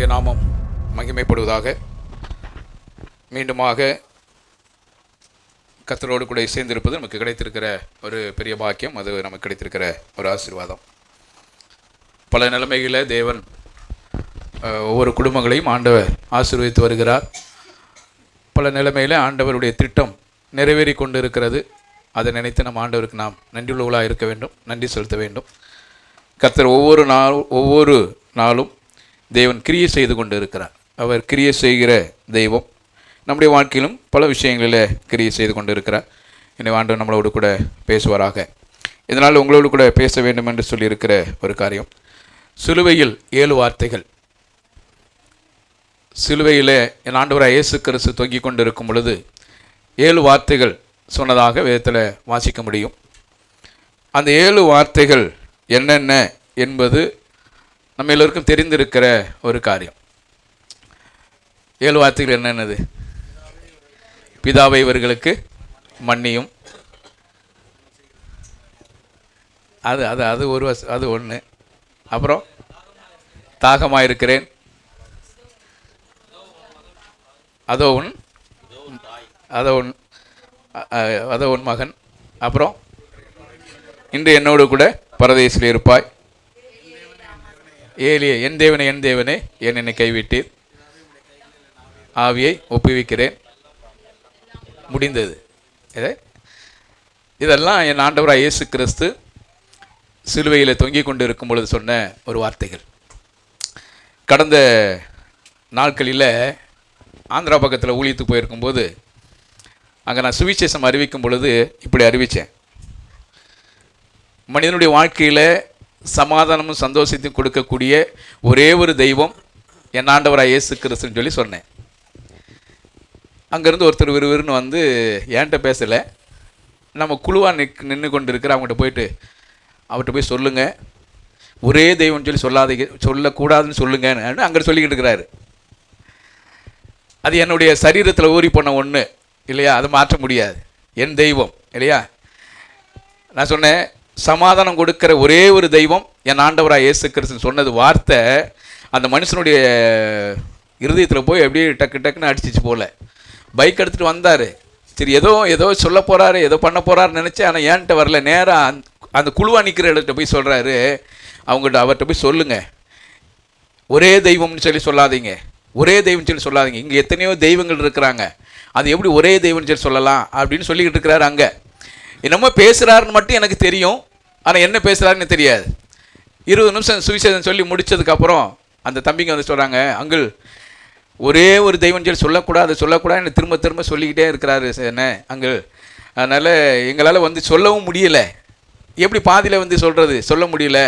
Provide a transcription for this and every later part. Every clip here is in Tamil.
கர்த்தருடைய நாமம் மகிமைப்படுவதாக. மீண்டுமாக கர்த்தரோடு கூட சேர்ந்திருப்பது நமக்கு கிடைத்திருக்கிற ஒரு பெரிய பாக்கியம். அது நமக்கு கிடைத்திருக்கிற ஒரு ஆசீர்வாதம். பல நிலைமைகளில் தேவன் ஒவ்வொரு குடும்பங்களையும் ஆண்டவர் ஆசீர்வதித்து வருகிறார். பல நிலைமையில் ஆண்டவருடைய திட்டம் நிறைவேறி கொண்டு இருக்கிறது. அதை நினைத்து நம்ம ஆண்டவருக்கு நாம் நன்றியுள்ளவர்களாக இருக்க வேண்டும், நன்றி செலுத்த வேண்டும். கர்த்தர் ஒவ்வொரு நாளும் தேவன் கிரியை செய்து கொண்டு இருக்கிறார். அவர் கிரியை செய்கிற தெய்வம். நம்முடைய வாழ்க்கையிலும் பல விஷயங்களில் கிரியை செய்து கொண்டு இருக்கிறார். எனவே ஆண்டவர் நம்மளோடு கூட பேசுவாராக. இதனால் உங்களோடு கூட பேச வேண்டும் என்று சொல்லியிருக்கிற ஒரு காரியம், சிலுவையில் 7 வார்த்தைகள். சிலுவையில் என் ஆண்டவராக இயேசு கிறிஸ்து தொங்கிக் கொண்டு இருக்கும் பொழுது 7 வார்த்தைகள் சொன்னதாக வேதத்தில் வாசிக்க முடியும். அந்த 7 வார்த்தைகள் என்னென்ன என்பது நம்ம எல்லோருக்கும் தெரிந்திருக்கிற ஒரு காரியம். 7 வார்த்தைகள் என்னென்னது? பிதாவை இவர்களுக்கு மன்னியும். அது அது அது ஒரு அது ஒன்று. அப்புறம் தாகமாக இருக்கிறேன், அதோ உன் மகன். அப்புறம் இன்று என்னோடு கூட பரதேசில் இருப்பாய். ஏலியே, என் தேவனே ஏன் என்னை கைவிட்டீர்? ஆவியை ஒப்புவிக்கிறேன். முடிந்தது. இதெல்லாம் என் ஆண்டவராக இயேசு கிறிஸ்து சிலுவையில் தொங்கிக் கொண்டு இருக்கும் பொழுது சொன்ன ஒரு வார்த்தைகள். கடந்த நாட்களில் ஆந்திரா பக்கத்தில் ஊழியத்துக்கு போயிருக்கும்போது அங்கே நான் சுவிசேஷம் அறிவிக்கும் பொழுது இப்படி அறிவித்தேன். மனிதனுடைய வாழ்க்கையில் சமாதானமும் சந்தோஷத்தையும் கொடுக்கக்கூடிய ஒரே ஒரு தெய்வம் என் ஆண்டவராக இயேசு கிறிஸ்துன்னு சொல்லி சொன்னேன். அங்கேருந்து ஒருத்தர் விறுவிறுன்னு வந்து என்கிட்ட பேசலை, நம்ம குழுவாக நின்று கொண்டு இருக்கிற அவர்கிட்ட போய் சொல்லுங்கள், ஒரே தெய்வம்னு சொல்லி சொல்லக்கூடாதுன்னு சொல்லுங்கன்னு அங்கே சொல்லிக்கிட்டு இருக்கிறாரு. அது என்னுடைய சரீரத்தில் ஊறி போன ஒன்று இல்லையா, அதை மாற்ற முடியாது. என் தெய்வம் இல்லையா. நான் சொன்னேன், சமாதானம் கொடுக்கிற ஒரே ஒரு தெய்வம் என் ஆண்டவராக இயேசு கிறிஸ்துன்னு சொன்னது வார்த்தை அந்த மனுஷனுடைய இருதயத்தில் போய் அப்படியே டக்கு டக்குன்னு அடிச்சிச்சு போல. பைக் எடுத்துகிட்டு வந்தார். சரி, ஏதோ சொல்ல போகிறாரு, ஏதோ பண்ண போகிறாருன்னு நினச்சேன். ஆனால் ஏன்ட்ட வரல. நேராக அந்த குழுவாக நிற்கிற இடத்துல போய் சொல்கிறாரு, அவர்கிட்ட போய் சொல்லுங்கள், ஒரே தெய்வம்னு சொல்லி சொல்லாதீங்க, ஒரே தெய்வம்னு சொல்லி சொல்லாதீங்க. இங்கே எத்தனையோ தெய்வங்கள் இருக்கிறாங்க, அது எப்படி ஒரே தெய்வம்னு சொல்லி சொல்லலாம் அப்படின்னு சொல்லிக்கிட்டு இருக்கிறாரு. அங்கே என்னமோ பேசுகிறாருன்னு மட்டும் எனக்கு தெரியும், ஆனால் என்ன பேசுகிறாருன்னு தெரியாது. 20 நிமிஷம் சுவிசேஷம் சொல்லி முடித்ததுக்கப்புறம் அந்த தம்பிங்க வந்து சொல்கிறாங்க, அங்கிள் ஒரே ஒரு தெய்வம் சொல்லி சொல்லக்கூடாதுன்னு திரும்ப சொல்லிக்கிட்டே இருக்கிறாரு என்ன அங்கிள். அதனால் எங்களால் வந்து சொல்லவும் முடியலை. எப்படி பாதியில் வந்து சொல்ல முடியல.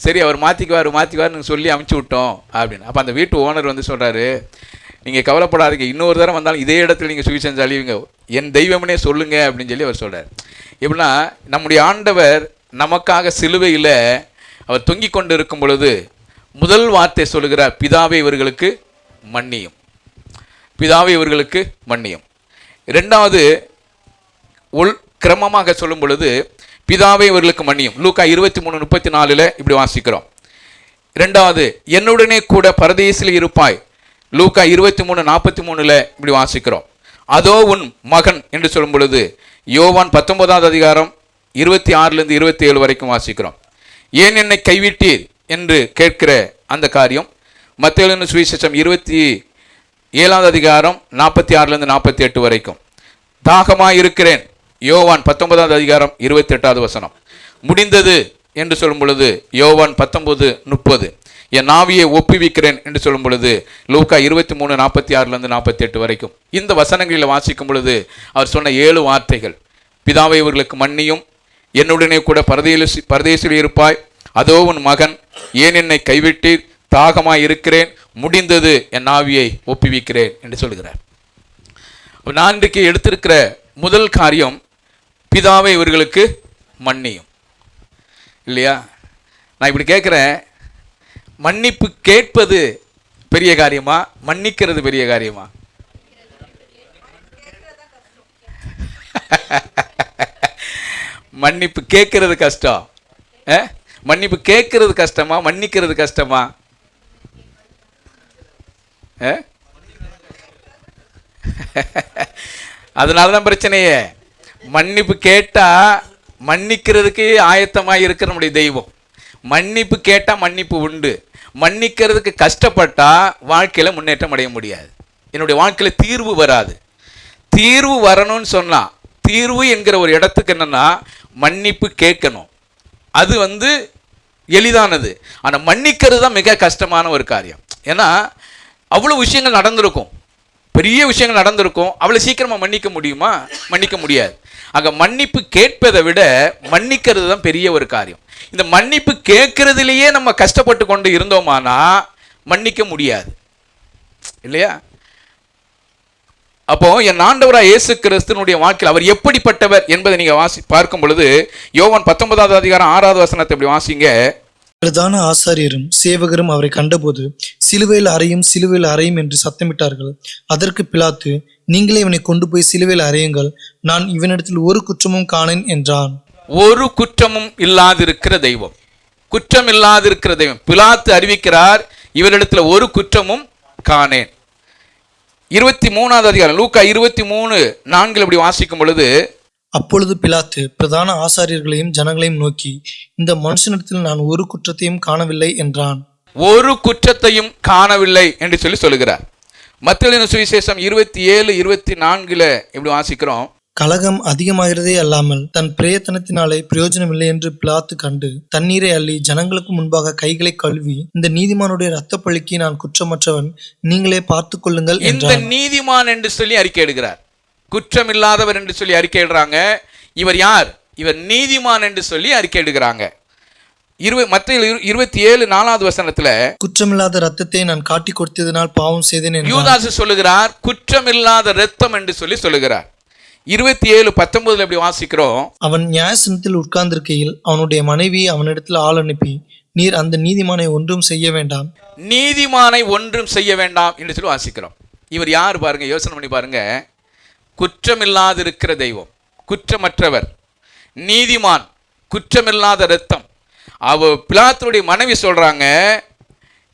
சரி, அவர் மாற்றிக்குவார்னு சொல்லி அமுச்சு விட்டோம் அப்படின்னு. அப்போ அந்த வீட்டு ஓனர் வந்து சொல்கிறாரு, நீங்கள் கவலைப்படாதீங்க, இன்னொரு தரம் வந்தாலும் இதே இடத்துல நீங்கள் சுவிசேஷம் சொல்லுவீங்க, என் தெய்வம்னே சொல்லுங்க அப்படின்னு சொல்லி அவர் சொல்கிறார். எப்படின்னா, நம்முடைய ஆண்டவர் நமக்காக சிலுவையில் அவர் தொங்கிக் கொண்டு இருக்கும் பொழுது முதல் வார்த்தை சொல்லுகிறார், பிதாவை இவர்களுக்கு மன்னியும். பிதாவை இவர்களுக்கு மன்னியும். இரண்டாவது கிரமமாக சொல்லும் பொழுது பிதாவை இவர்களுக்கு மன்னியும். லூக்கா 23:34 இப்படி வாசிக்கிறோம். இரண்டாவது, என்னுடனே கூட பரதேசில் இருப்பாய். லூக்கா 23:43 இப்படி வாசிக்கிறோம். அதோ உன் மகன் என்று சொல்லும் பொழுது யோவான் 19 அதிகாரம் 26-27 வரைக்கும் வாசிக்கிறோம். ஏன் என்னை கைவிட்டீர் என்று கேட்கிற அந்த காரியம் மத்தேயு சுவிசேஷம் 27 அதிகாரம் 46-48 வரைக்கும். தாகமாக இருக்கிறேன், யோவான் 19 அதிகாரம் 28 வசனம். முடிந்தது என்று சொல்லும் பொழுது யோவான் 19:30. என் ஆவியை ஒப்புவிக்கிறேன் என்று சொல்லும் பொழுது லூக்கா 23:46-48 வரைக்கும். இந்த வசனங்களில் வாசிக்கும் பொழுது அவர் சொன்ன 7 வார்த்தைகள், பிதாவை இவர்களுக்கு மன்னியும், என்னுடனே கூட பரதேசில் இருப்பாய், அதோ உன் மகன், ஏன் என்னை கைவிட்டீர், தாகமாய் இருக்கிறேன், முடிந்தது, என் ஆவியை ஒப்புவிக்கிறேன் என்று சொல்கிறார். நான் இன்றைக்கு எடுத்திருக்கிற முதல் காரியம், பிதாவை இவர்களுக்கு மன்னியும் இல்லையா. நான் இப்படி கேட்குறேன், மன்னிப்பு கேட்பது பெரிய காரியமா, மன்னிக்கிறது பெரிய காரியமா? மன்னிப்பு கேட்கறது கஷ்டம். மன்னிப்பு கேட்கறது கஷ்டமா, மன்னிக்கிறது கஷ்டமா? அதனால தான் பிரச்சனையே. மன்னிப்பு கேட்டால் மன்னிக்கிறதுக்கு ஆயத்தமாக இருக்கிற நம்முடைய தெய்வம். மன்னிப்பு கேட்டால் மன்னிப்பு உண்டு. மன்னிக்கிறதுக்கு கஷ்டப்பட்டால் வாழ்க்கையில் முன்னேற்றம் அடைய முடியாது. என்னுடைய வாழ்க்கையில் தீர்வு வராது. தீர்வு வரணும்னு சொன்னால், தீர்வு என்கிற ஒரு இடத்துக்கு என்னென்னா மன்னிப்பு கேட்கணும். அது எளிதானது. ஆனால் மன்னிக்கிறது தான் மிக கஷ்டமான ஒரு காரியம். ஏன்னா அவ்வளோ விஷயங்கள் நடந்திருக்கும், பெரிய விஷயங்கள் நடந்திருக்கும். அவ்வளோ சீக்கிரமாக மன்னிக்க முடியுமா? மன்னிக்க முடியாது. ஆக மன்னிப்பு கேட்பதை விட மன்னிக்கிறது தான் பெரிய ஒரு காரியம். இந்த மன்னிப்பு கேட்கறதுலேயே நம்ம கஷ்டப்பட்டு கொண்டு இருந்தோமானா மன்னிக்க முடியாது, இல்லையா? அப்போ என் ஆண்டவராக இயேசு கிறிஸ்துனுடைய வாழ்க்கையில் அவர் எப்படிப்பட்டவர் என்பதை நீங்கள் பார்க்கும் பொழுது யோவான் 19வது அதிகாரம் 6வது வசனத்தை இப்படி வாசிங்க. பிரதான ஆசாரியரும் சேவகரும் அவரை கண்டபோது சிலுவையில் அறையும் சிலுவையில் அறையும் என்று சத்தமிட்டார்கள். அதற்கு பிலாத்து, நீங்களே இவனை கொண்டு போய் சிலுவையில் அறையுங்கள், நான் இவனிடத்தில் ஒரு குற்றமும் காணேன் என்றான். ஒரு குற்றமும் இல்லாதிருக்கிற தெய்வம், குற்றம் இல்லாதிருக்கிற தெய்வம் பிலாத்து அறிவிக்கிறார், இவரிடத்தில் ஒரு குற்றமும் காணேன். 23வது அதிகாரம் லூக்கா 23:4 இப்படி வாசிக்கும் பொழுது, அப்பொழுது பிலாத்து பிரதான ஆசாரியர்களையும் ஜனங்களையும் நோக்கி, இந்த மனுஷனிடத்தில் நான் ஒரு குற்றத்தையும் காணவில்லை என்றான். ஒரு குற்றத்தையும் காணவில்லை என்று சொல்லுகிறார். மத்தேயு சுவிசேஷம் 27:24 இப்படி வாசிக்கிறோம். கலகம் அதிகமாகிறதே அல்லாமல் தன் பிரயத்தனத்தினாலே பிரயோஜனம் இல்லை என்று பிலாத்து கண்டு தண்ணீரை அள்ளி ஜனங்களுக்கு முன்பாக கைகளை கழுவி, இந்த நீதிமானுடைய இரத்த பழிக்கு நான் குற்றமற்றவன், நீங்களே பார்த்து கொள்ளுங்கள் என்றார். இந்த நீதிமான் என்று சொல்லி அறிக்கை எடுக்கிறார். குற்றம் இல்லாதவர் என்று சொல்லி அறிக்கை இடுறாங்க. இவர் யார்? இவர் நீதிமான் என்று சொல்லி அறிக்கை எடுக்கிறாங்க. மத்தேயு 27:4 வசனத்துல, குற்றமில்லாத ரத்தத்தை நான் காட்டி கொடுத்ததினால் பாவம் செய்தேன் என்று யூதாசு சொல்லுகிறார். குற்றமில்லாத இரத்தம் என்று சொல்லி சொல்லுகிறார். 27:19 இப்படி வாசிக்கிறோம். அவன் நியாயசனத்தில் உட்கார்ந்திருக்கையில் அவனுடைய மனைவி அவனிடத்தில் ஆள் அனுப்பி, நீர் அந்த நீதிமானை ஒன்றும் செய்ய வேண்டாம், நீதிமானை ஒன்றும் செய்ய வேண்டாம் என்று சொல்லி வாசிக்கிறோம். இவர் யார் பாருங்க, யோசனை பண்ணி பாருங்க. குற்றமில்லாதிருக்கிற தெய்வம், குற்றமற்றவர், நீதிமான், குற்றமில்லாத இரத்தம். அவ பிலாத்துடைய மனைவி சொல்றாங்க,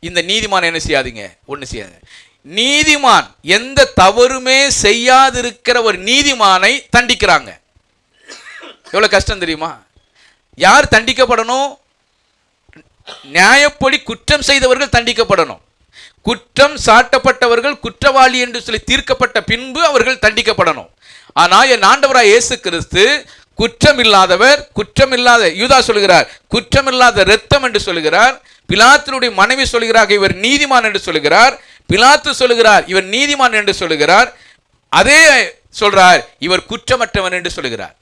இந்த நீதிமான் என்ன செய்யாதீங்க, ஒன்று செய்யாதீங்க. நீதிமான் எந்த தவறுமே செய்யாதிருக்கிற ஒரு நீதிமானை தண்டிக்கிறாங்க. எவ்வளவு கஷ்டம் தெரியுமா? யார் தண்டிக்கப்படணும்? நியாயப்படி குற்றம் செய்தவர்கள் தண்டிக்கப்படணும். குற்றம் சாட்டப்பட்டவர்கள் குற்றவாளி என்று சொல்லி தீர்க்கப்பட்ட பின்பு அவர்கள் தண்டிக்கப்படணும். ஆனால் என் ஆண்டவராய் இயேசு கிறிஸ்து குற்றமில்லாதவர், குற்றமில்லாத, யூதா சொல்லுகிறார் குற்றமில்லாத இரத்தம் என்று சொல்லுகிறார். பிலாத்துடைய மனைவி சொல்லுகிறார் இவர் நீதிமான் என்று சொல்லுகிறார். பிலாத்து சொல்லுகிறார் இவர் நீதிமான் என்று சொல்லுகிறார். அதே சொல்றார் இவர் குற்றமற்றவன் என்று சொல்லுகிறார்.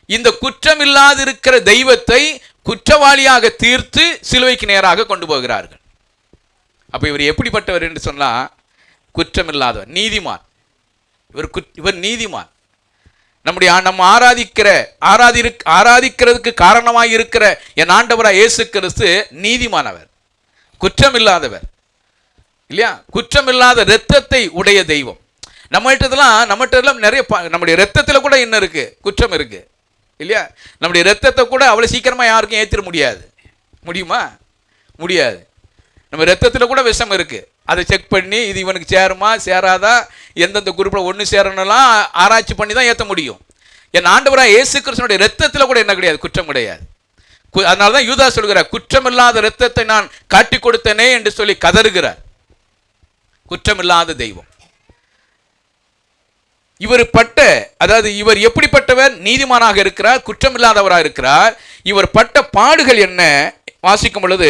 இந்த குற்றமில்லாதிருக்கிற தெய்வத்தை குற்றவாளியாக தீர்த்து சிலுவைக்கு நேராக கொண்டு போகிறார்கள். அப்ப இவர் எப்படிப்பட்டவர் என்று சொன்னா, குற்றமில்லாதவர், நீதிமான். இவர் நீதிமான். நம்ம ஆராதிக்கிறதுக்கு காரணமாக இருக்கிற என் ஆண்டவராய் இயேசு கிறிஸ்து நீதிமானவர், குற்றமில்லாதவர், இல்லையா? குற்றமில்லாத இரத்தத்தை உடைய தெய்வம். நம்மகிட்ட நிறைய நம்முடைய இரத்தத்தில் கூட என்ன இருக்கு? குற்றம் இருக்கு, இல்லையா? நம்முடைய இரத்தத்தை கூட அவ்வளவு சீக்கிரமா யாருக்கும் ஏற்றிட முடியாது. முடியுமா? முடியாது. நம்ம ரத்தத்தில் கூட விஷம் இருக்கு. அதை செக் பண்ணி இது இவனுக்கு சேருமா சேராதா, எந்தெந்த குரூப்பில் ஒன்று சேரணும்லாம் ஆராய்ச்சி பண்ணி தான் ஏற்ற முடியும். என் ஆண்டவராய் இயேசு கிறிஸ்துவினுடைய ரத்தத்தில் கூட என்ன கிடையாது? குற்றம் கிடையாது. அதனால தான் யூதா சொல்கிறார், குற்றமில்லாத இரத்தத்தை நான் காட்டி கொடுத்தனே என்று சொல்லி கதறுகிறார். குற்றமில்லாத தெய்வம். இவர் எப்படிப்பட்டவர்? நீதிமானாக இருக்கிறார், குற்றமில்லாதவராக இருக்கிறார். இவர் பட்ட பாடுகள் என்ன வாசிக்கும் பொழுது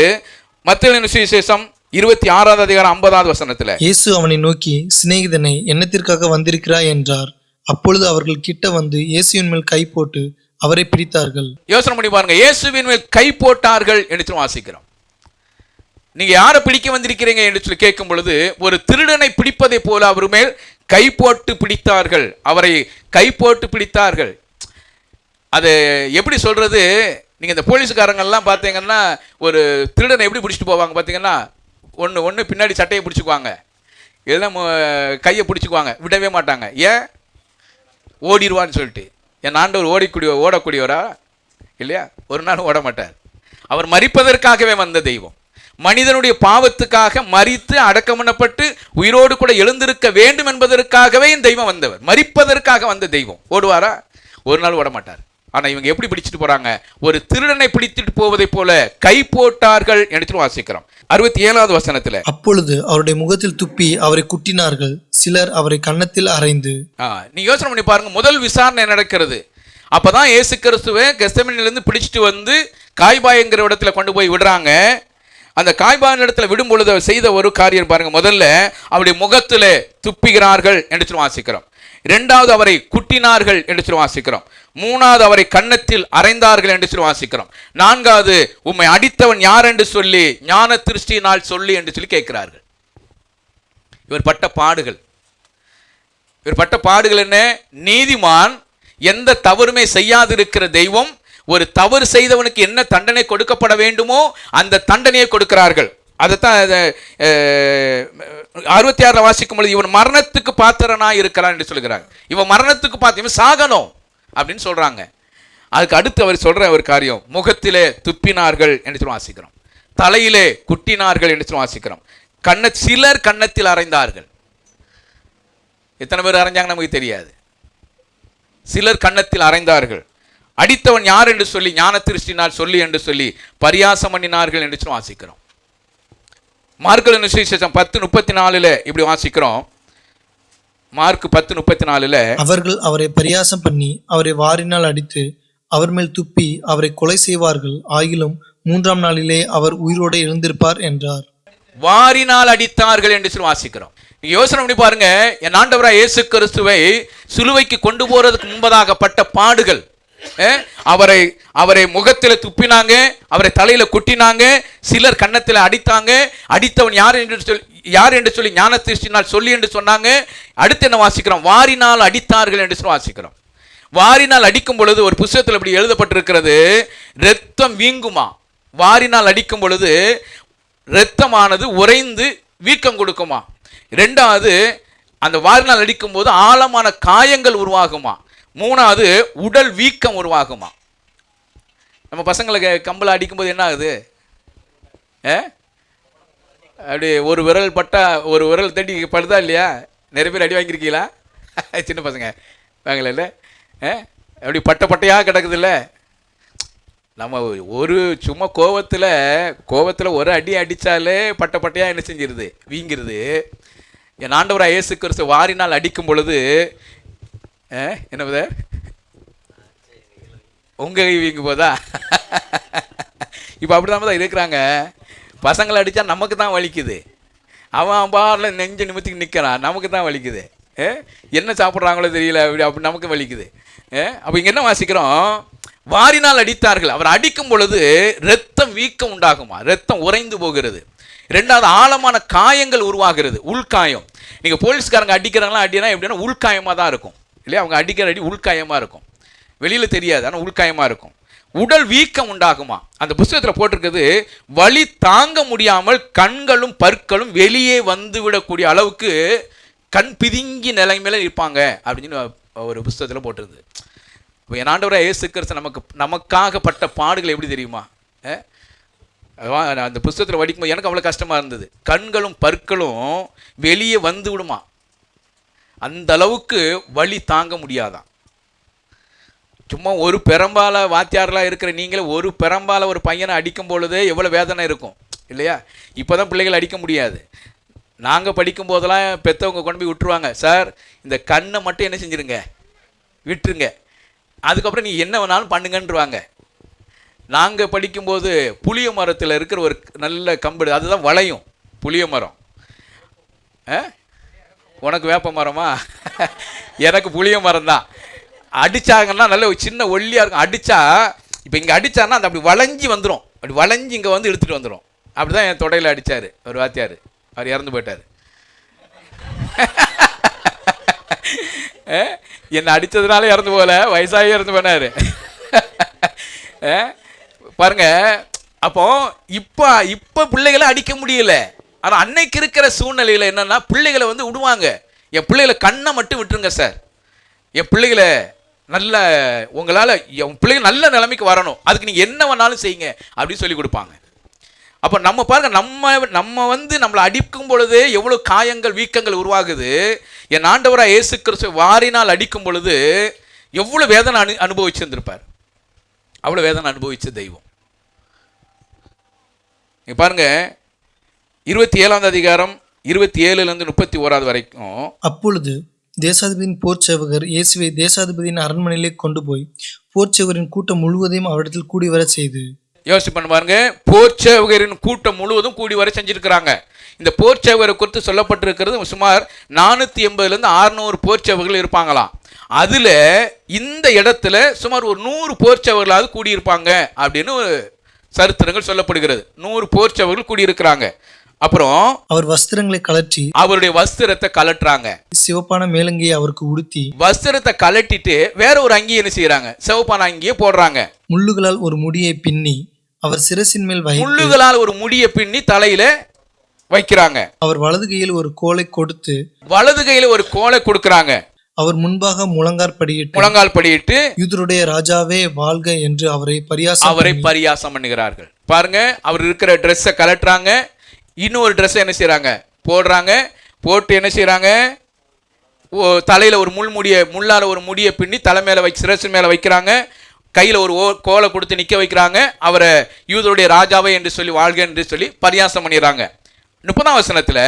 மத்தேயு சுவிசேஷம் 26வது அதிகாரம் 50வது வசனத்துல, இயேசு அவனை நோக்கி, சிநேகிதனை என்னத்திற்காக வந்திருக்கிறாய் என்றார். அப்பொழுது அவர்கள் கிட்ட வந்து இயேசுவின் மேல் கை போட்டு அவரை பிடித்தார்கள். யோசனை பண்ணி பாருங்க, இயேசுவின் மேல் கை போட்டார்கள் என்று வாசிக்கிறோம். நீங்க யாரை பிடிக்க வந்திருக்கிறீங்க என்று சொல்லி கேட்கும் பொழுது, ஒரு திருடனை பிடிப்பதை போல அவர் மேல் கை போட்டு பிடித்தார்கள். அவரை கை போட்டு பிடித்தார்கள். அது எப்படி சொல்றது? நீங்க இந்த போலீஸ்காரங்கள்லாம் பார்த்தீங்கன்னா ஒரு திருடனை எப்படி பிடிச்சிட்டு போவாங்க பார்த்தீங்கன்னா, ஒன்று பின்னாடி சட்டையை பிடிச்சிக்குவாங்க, இல்லைன்னா கையை பிடிச்சிக்குவாங்க, விடவே மாட்டாங்க. ஏன்? ஓடிடுவான்னு சொல்லிட்டு. என் ஆண்டவர் ஓடக்கூடியவரா? இல்லையா? ஒரு நாள் ஓட மாட்டார். அவர் மரிப்பதற்காகவே வந்த தெய்வம், மனிதனுடைய பாவத்துக்காக மரித்து அடக்கம் பண்ணப்பட்டு உயிரோடு கூட எழுந்திருக்க வேண்டும் என்பதற்காகவே இந்த தெய்வம் வந்தவர். மரிப்பதற்காக வந்த தெய்வம் ஓடுவாரா? ஒரு நாள் ஓட மாட்டார். ஆனா இவங்க எப்படி பிடிச்சிட்டு போறாங்க? ஒரு திருடனை பிடித்துட்டு போவதை போல கை போட்டார்கள் என்று வாசிக்கிறோம் 67வது வசனத்துல. அப்பொழுது அவருடைய முகத்தில் துப்பி அவரை குட்டினார்கள், சிலர் அவரை கன்னத்தில் அறைந்து. நீ யோசனை பண்ணி பாருங்க, முதல் விசாரணை நடக்கிறது. அப்பதான் இயேசு கிறிஸ்துவை கெத்செமனிலிருந்து பிடிச்சிட்டு வந்து காய்பாய்ங்கிற இடத்துல கொண்டு போய் விடுறாங்க. அந்த காய்பாயின் இடத்துல விடும் பொழுது செய்த ஒரு காரியம் பாருங்க. முதல்ல அவருடைய முகத்துல துப்புகிறார்கள் என்று வாசிக்கிறோம். இரண்டாவது அவரை குட்டினார்கள் என்று வாசிக்கிறோம். மூணாவது அவரை கன்னத்தில் அறைந்தார்கள் என்று வாசிக்கிறோம். நான்காவது உம்மை அடித்தவன் யார் என்று சொல்லி ஞான திருஷ்டியினால் சொல்லி என்று சொல்லி கேட்கிறார்கள். இவர் பட்ட பாடுகள் என்ன? நீதிமான், எந்த தவறுமே செய்யாதிருக்கிற தெய்வம், ஒரு தவறு செய்தவனுக்கு என்ன தண்டனை கொடுக்கப்பட வேண்டுமோ அந்த தண்டனையை கொடுக்கிறார்கள். அதைத்தான் 66 வாசிக்கும் பொழுது இவன் மரணத்துக்கு பாத்திரனா இருக்கிறான் என்று சொல்கிறாங்க. இவன் மரணத்துக்கு இவன் சாகணும் அப்படின்னு சொல்றாங்க. அதுக்கு அடுத்து அவர் சொல்ற ஒரு காரியம், முகத்திலே துப்பினார்கள் என்று சொல்லி வாசிக்கிறோம், தலையிலே குட்டினார்கள் என்று சொல்லி வாசிக்கிறோம், சிலர் கன்னத்தில் அறைந்தார்கள். எத்தனை பேர் அறைஞ்சாங்க நமக்கு தெரியாது. சிலர் கன்னத்தில் அறைந்தார்கள். அடித்தவன் யார் என்று சொல்லி ஞான திருஷ்டினால் சொல்லி என்று சொல்லி பரியாசம் பண்ணினார்கள் என்று சொல்லி வாசிக்கிறோம். மார்க்கு சுவிசேஷம் 10:34 இப்படி வாசிக்கிறோம். மார்க் 10:34 அவர்கள் அவரை பரியாசம் பண்ணி அவரை வாரினால் அடித்து அவர் மேல் துப்பி அவரை கொலை செய்வார்கள், ஆகிலும் 3ஆம் நாளிலே அவர் உயிரோடு எழுந்திருப்பார் என்றார். வாரினால் அடித்தார்கள் என்று சொல்லி வாசிக்கிறோம். நீங்க யோசனை பண்ணி பாருங்க, என் ஆண்டவராய் இயேசு கிறிஸ்துவை சிலுவைக்கு கொண்டு போறதுக்கு முன்பதாக பட்ட பாடுகள். அவரை முகத்தில் துப்பினாங்க, அவரை தலையில குட்டினாங்க, சிலர் கன்னத்தில் அடித்தாங்க, அடித்தவன் யார் என்று சொல்லி ஞான திருஷ்டினால் சொல்லி என்று சொன்னாங்க. அடுத்து என்ன வாசிக்கிறோம்? வாரினால் அடித்தார்கள் என்று சொல்லி வாசிக்கிறோம். வாரினால் அடிக்கும் பொழுது ஒரு புத்தகத்தில் இப்படி எழுதப்பட்டிருக்கிறது, இரத்தம் வீங்குமா. வாரினால் அடிக்கும் பொழுது இரத்தமானது உறைந்து வீக்கம் கொடுக்குமா. இரண்டாவது, அந்த வாரினால் அடிக்கும் போது ஆழமான காயங்கள் உருவாகுமா. மூணாவது, உடல் வீக்கம் உருவாகுமா. நம்ம பசங்களுக்கு கம்பளை அடிக்கும்போது என்ன ஆகுது? அப்படி ஒரு விரல் பட்டா ஒரு விரல் தட்டி படுதா இல்லையா? நிறைய பேர் அடி வாங்கியிருக்கீங்களா? சின்ன பசங்க வாங்கல இல்லை? அப்படி பட்டையாக கிடக்குது இல்லை? நம்ம ஒரு சும்மா கோவத்தில் ஒரு அடி அடித்தாலே பட்டையாக என்ன செஞ்சிருது? வீங்கிருது. என் ஆண்டவராய் இயேசு கிறிஸ்து வாரினால் அடிக்கும் பொழுது என்ன உங்க கை வீங்கும் போதா? இப்போ அப்படிதான் இருக்கிறாங்க. பசங்களை அடித்தா நமக்கு தான் வலிக்குது. அவன் பாரில் நெஞ்ச நிமித்திக்கு நிற்கிறான், நமக்கு தான் வலிக்குது. என்ன சாப்பிட்றாங்களோ தெரியல, அப்படி நமக்கு வலிக்குது. அப்போ இங்கே என்ன வாசிக்கிறோம்? வாரினால் அடித்தார்கள். அவர் அடிக்கும் பொழுது இரத்தம் வீக்கம் உண்டாகுமா, இரத்தம் உறைந்து போகிறது. ரெண்டாவது, ஆழமான காயங்கள் உருவாகிறது, உள்காயம். நீங்கள் போலீஸ்காரங்க அடிக்கிறாங்களா, அடினா எப்படின்னா உள்காயமாக தான் இருக்கும் இல்லையா? அவங்க அடிக்கிற அடி உள்காயமாக இருக்கும், வெளியில் தெரியாது, ஆனால் உள்காயமாக இருக்கும். உடல் வீக்கம் உண்டாகுமா. அந்த புத்தகத்தில் போட்டிருக்கிறது, வலி தாங்க முடியாமல் கண்களும் பற்களும் வெளியே வந்து விடக்கூடிய அளவுக்கு கண் பிதுங்கி நிலைமையில இருப்பாங்க அப்படின்னு ஒரு புத்தகத்தில் போட்டிருந்தது. இப்போ என் ஆண்டவராய் இயேசு கிறிஸ்து நமக்காக பட்ட பாடுகள் எப்படி தெரியுமா? அந்த புத்தகத்தில் படிக்கும்போது எனக்கு அவ்வளோ கஷ்டமாக இருந்தது. கண்களும் பற்களும் வெளியே வந்து விடுமா, அந்த அளவுக்கு வலி தாங்க முடியாதான். சும்மா ஒரு பெரம்பால வாத்தியாரெலாம் இருக்கிற நீங்களே ஒரு பெரம்பால ஒரு பையனை அடிக்கும் பொழுதே எவ்வளோ வேதனை இருக்கும் இல்லையா? இப்போ தான் பிள்ளைகள் அடிக்க முடியாது. நாங்கள் படிக்கும் போதெல்லாம் பெற்றவங்க கொண்டு போய் விட்டுருவாங்க, சார் இந்த கண்ணை மட்டும் என்ன செஞ்சுருங்க, விட்டுருங்க, அதுக்கப்புறம் நீ என்ன வேணாலும் பண்ணுங்கன்றுவாங்க. நாங்கள் படிக்கும்போது புளிய மரத்தில் இருக்கிற ஒரு நல்ல கம்பு, அதுதான் வளையும் புளிய மரம். உனக்கு வேப்ப மரமா? எனக்கு புளிய மரம் தான். அடித்தாங்கன்னா நல்ல ஒரு சின்ன ஒல்லியாக இருக்கும். அடித்தா இப்போ இங்கே அடித்தாருன்னா அந்த அப்படி வளைஞ்சி வந்துடும், அப்படி வளைஞ்சி இங்கே வந்து எடுத்துகிட்டு வந்துடும். அப்படி தான் என் தொடையில் அடித்தார் ஒரு வாத்தியார். அவர் இறந்து போயிட்டார். என்னை அடித்ததுனால இறந்து போகல, வயசாகி இறந்து போனார். பாருங்க, அப்போ இப்போ பிள்ளைகளை அடிக்க முடியல. ஆனால் அன்னைக்கு இருக்கிற சூழ்நிலையில் என்னன்னா, பிள்ளைகளை வந்து விடுவாங்க. என் பிள்ளைகளை கண்ணை மட்டும் விட்டுருங்க சார், என் பிள்ளைகளை நல்ல உங்களால் என் பிள்ளைகள் நல்ல நிலைமைக்கு வரணும், அதுக்கு நீங்கள் என்ன வேணாலும் செய்யுங்க அப்படின்னு சொல்லி கொடுப்பாங்க. அப்போ நம்ம பாருங்க, நம்ம நம்மளை அடிக்கும் பொழுது எவ்வளோ காயங்கள் வீக்கங்கள் உருவாகுது. என் ஆண்டவராக இயேசு கிறிஸ்து வாரினால் அடிக்கும் பொழுது எவ்வளோ வேதனை அனுபவிச்சிருந்திருப்பார். அவ்வளோ வேதனை அனுபவிச்ச தெய்வம். பாருங்க 27ஆம் அதிகாரம் 27லேருந்து 31 வரைக்கும். அப்பொழுது தேசாதிபதியின் போர் சேவகர் இயேசுவை தேசாதிபதியின் அரண்மனையிலே கொண்டு போய் போர் சேவகரின் கூட்டம் முழுவதையும் அவரிடத்தில் கூடி வர செய்து. யோசிச்சு பண்ண பாருங்க, போர் சேவகரின் கூட்டம் முழுவதும் கூடி வர செஞ்சிருக்கிறாங்க. இந்த போர் சேவகரை குறித்து சொல்லப்பட்டிருக்கிறது சுமார் 480லேருந்து 600 போர் சேவகர்கள் இருப்பாங்களாம். அதில் இந்த இடத்துல சுமார் ஒரு 100 போர் சேவகர்களாவது கூடியிருப்பாங்க அப்படின்னு ஒரு சரித்திரங்கள் சொல்லப்படுகிறது. 100 போர் சேவகர்கள் கூடியிருக்கிறாங்க. அப்புறம் அவர் வஸ்திரங்களை கலற்றி அவருடைய வஸ்திரத்தை கலட்டுறாங்க. சிவப்பான மேலங்கியை அவருக்கு உடுத்தி வஸ்திரத்தை கலட்டிட்டு வேற ஒரு அங்கியை என்ன செய்யறாங்க, சிவப்பான அங்கியை போடுறாங்க. முள்ளுகளால் ஒரு முடியை பின்னி அவர் சிரசின் மேல் முள்ளுகளால் ஒரு முடியை பின்னி தலையில வைக்கிறாங்க. அவர் வலது கையில் ஒரு கோலை கொடுத்து வலது கையில ஒரு கோலை கொடுக்கறாங்க. அவர் முன்பாக முழங்கால் படியிட்டு யூதருடைய ராஜாவே வாழ்க என்று அவரை பரியாசம் பண்ணுகிறார்கள். பாருங்க, அவர் இருக்கிற ட்ரெஸ்ஸை கலட்டுறாங்க, இன்னொரு ட்ரெஸ் என்ன செய்யறாங்க போடுறாங்க. போட்டு என்ன செய்யறாங்க, தலையில ஒரு முள்ளால ஒரு முடியை பின்னி தலை மேல சிரசு மேல வைக்கிறாங்க. கையில ஒரு கோலை கொடுத்து நிக்க வைக்கிறாங்க. அவரை யூதருடைய ராஜாவை என்று சொல்லி வாழ்க என்று சொல்லி பரியாசம் பண்ணிடுறாங்க. 30ஆம் வசனத்துல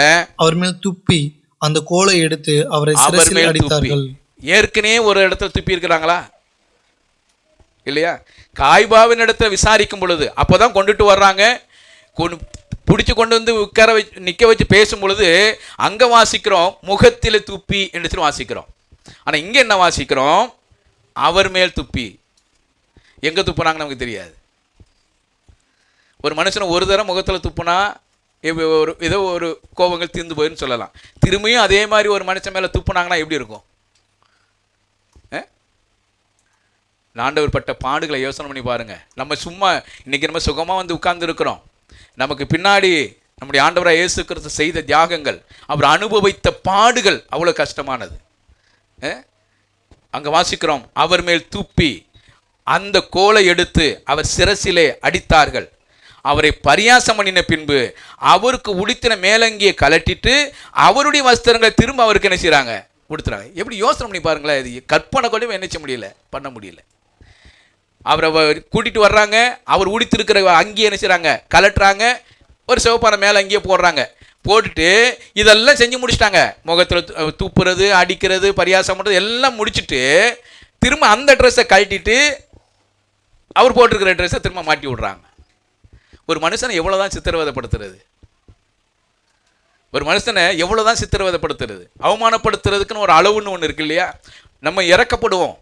அவர் மேல் துப்பி அந்த கோலை எடுத்து அவரை சிரசில் அடித்தார்கள். ஏற்கனவே ஒரு இடத்துல துப்பி இருக்கிறாங்களா இல்லையா? காய்பாவின் இடத்துல விசாரிக்கும் பொழுது அப்போதான் கொண்டுட்டு வர்றாங்க. பிடிச்சு கொண்டு வந்து நிக்க வச்சு பேசும் பொழுது அங்க வாசிக்கிறோம் முகத்தில் துப்பி என்று சொல்லி வாசிக்கிறோம். ஆனா இங்க என்ன வாசிக்கிறோம், அவர் மேல் துப்பி. எங்க துப்புனாங்க நமக்கு தெரியாது. ஒரு மனுஷன் ஒரு தடவை முகத்தில் துப்புனா ஏதோ ஒரு கோபங்கள் தீர்ந்து போயின்னு சொல்லலாம். திரும்பியும் அதே மாதிரி ஒரு மனுஷன் மேலே துப்புனாங்கன்னா எப்படி இருக்கும்? ஆண்டவர் பட்ட பாடுகளை யோசனை பண்ணி பாருங்க. நம்ம சும்மா இன்னைக்கு நம்ம சுகமாக வந்து உட்கார்ந்து இருக்கிறோம். நமக்கு பின்னாடி நம்முடைய ஆண்டவராக இயேசு கிறிஸ்து செய்த தியாகங்கள், அவர் அனுபவித்த பாடுகள் அவ்வளோ கஷ்டமானது. அங்கே வாசிக்கிறோம், அவர் மேல் துப்பி அந்த கோலை எடுத்து அவர் சிரசிலே அடித்தார்கள். அவரை பரியாசம் பண்ணின பின்பு அவருக்கு உடுத்தின மேலங்கியை கலட்டிட்டு அவருடைய வஸ்திரங்களை திரும்ப அவருக்கு என்ன செய்யறாங்க, உடுத்துறாங்க. எப்படி யோசனை பண்ணி பாருங்களேன். இது கற்பனை கூட என்ன செய்ய முடியல, பண்ண முடியல. அவரை கூட்டிட்டு வர்றாங்க. அவர் உடுத்திருக்கிற அங்கேயே என்ன செய்யறாங்க, கலட்டுறாங்க. ஒரு சிவப்பான மேல அங்கேயே போடுறாங்க. போட்டுட்டு இதெல்லாம் செஞ்சு முடிச்சிட்டாங்க. முகத்தில் தூப்புறது, அடிக்கிறது, பரியாசம் பண்ணுறது எல்லாம் முடிச்சுட்டு திரும்ப அந்த ட்ரெஸ்ஸை கழட்டிட்டு அவர் போட்டிருக்கிற ட்ரெஸ்ஸை திரும்ப மாட்டி விடுறாங்க. ஒரு மனுஷனை எவ்வளோதான் சித்திரவதைப்படுத்துறது, ஒரு மனுஷனை எவ்வளோதான் சித்திரவதைப்படுத்துறது, அவமானப்படுத்துறதுக்குன்னு ஒரு அளவுன்னு ஒன்று இருக்கு இல்லையா? நம்ம இறக்கப்படுவோம்.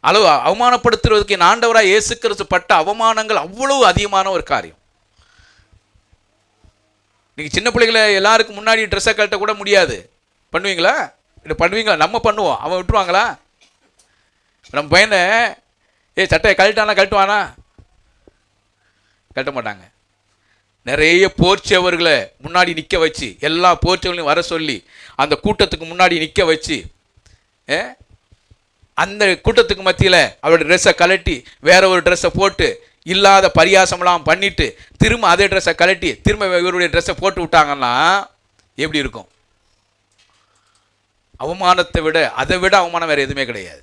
அளவு அவமானப்படுத்துறதுக்கு என் ஆண்டவராக இயேசு கிறிஸ்து பட்ட அவமானங்கள் அவ்வளவு அதிகமான ஒரு காரியம். நீங்கள் சின்ன பிள்ளைகளை எல்லாருக்கும் முன்னாடி ட்ரெஸ்ஸை கழட்ட கூட முடியாது. பண்ணுவீங்களா? இல்லை பண்ணுவீங்களா? நம்ம பண்ணுவோம், அவன் விட்டுருவாங்களா? நம்ம பையனை சட்டையை கழட்டுவானா? கட்ட மாட்டாங்க. நிறைய போர்ச்சவர்களை முன்னாடி நிற்க வச்சு, எல்லா போர்ச்சவர்களையும் வர சொல்லி அந்த கூட்டத்துக்கு முன்னாடி நிற்க வச்சு, அந்த கூட்டத்துக்கு மத்தியில் அவருடைய ட்ரெஸ்ஸை கலட்டி வேற ஒரு ட்ரெஸ்ஸை போட்டு இல்லாத பரியாசம்லாம் பண்ணிட்டு திரும்ப அதே ட்ரெஸ்ஸை கலட்டி திரும்ப இவருடைய ட்ரெஸ்ஸை போட்டு விட்டாங்கன்னா எப்படி இருக்கும்? அவமானத்தை விட, அதை விட அவமானம் வேற எதுவுமே கிடையாது.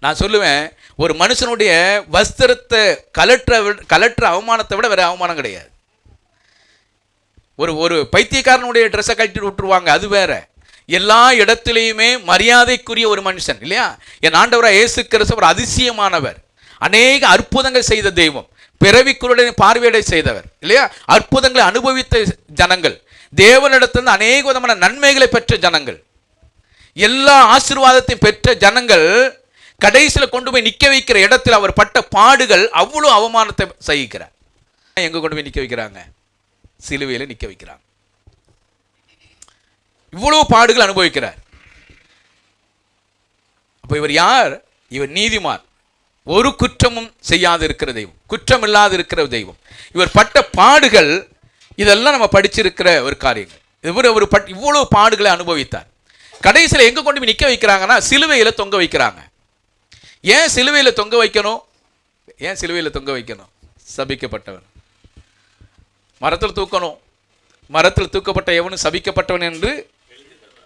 நான் சொல்லுவேன், ஒரு மனுஷனுடைய வஸ்திரத்தை கலற்ற அவமானத்தை விட வேற அவமானம் கிடையாது. ஒரு பைத்தியக்காரனுடைய ட்ரெஸ்ஸை கழட்டிட்டு விட்டுருவாங்க, அது வேற. எல்லா இடத்திலையுமே மரியாதைக்குரிய ஒரு மனுஷன் இல்லையா? என் ஆண்டவராக இயேசு கிறிஸ்து ஒரு அதிசயமானவர், அநேக அற்புதங்கள் செய்த தெய்வம், பிறவிக்குருடைய பார்வையடை செய்தவர் இல்லையா? அற்புதங்களை அனுபவித்த ஜனங்கள், தேவனிடத்திலிருந்து அநேக விதமான நன்மைகளை பெற்ற ஜனங்கள், எல்லா ஆசீர்வாதத்தையும் பெற்ற ஜனங்கள் கடைசியில் கொண்டு போய் நிற்க வைக்கிற இடத்துல அவர் பட்ட பாடுகள் அவ்வளோ அவமானத்தை சகிக்கிறார். எங்க கொண்டு போய் நிற்க வைக்கிறாங்க? சிலுவையில் நிற்க வைக்கிறாங்க. இவ்வளவு பாடுகள் அனுபவிக்கிறார். அப்ப இவர் யார்? இவர் நீதிமான், ஒரு குற்றமும் செய்யாது இருக்கிற தெய்வம், குற்றம் இல்லாது இருக்கிற தெய்வம். இவர் பட்ட பாடுகள் இதெல்லாம் நம்ம படிச்சிருக்கிற ஒரு காரியங்கள். இவர் இவ்வளவு பாடுகளை அனுபவித்தார். கடைசியில் எங்க கொண்டு போய் நிற்க வைக்கிறாங்கன்னா சிலுவையில தொங்க வைக்கிறாங்க. ஏன் சிலுவையில் தொங்க வைக்கணும்? ஏன் சிலுவையில் தொங்க வைக்கணும்? சபிக்கப்பட்டவர், மரத்தில் தூக்கணும். மரத்தில் தூக்கப்பட்ட எவனும் சபிக்கப்பட்டவன் என்று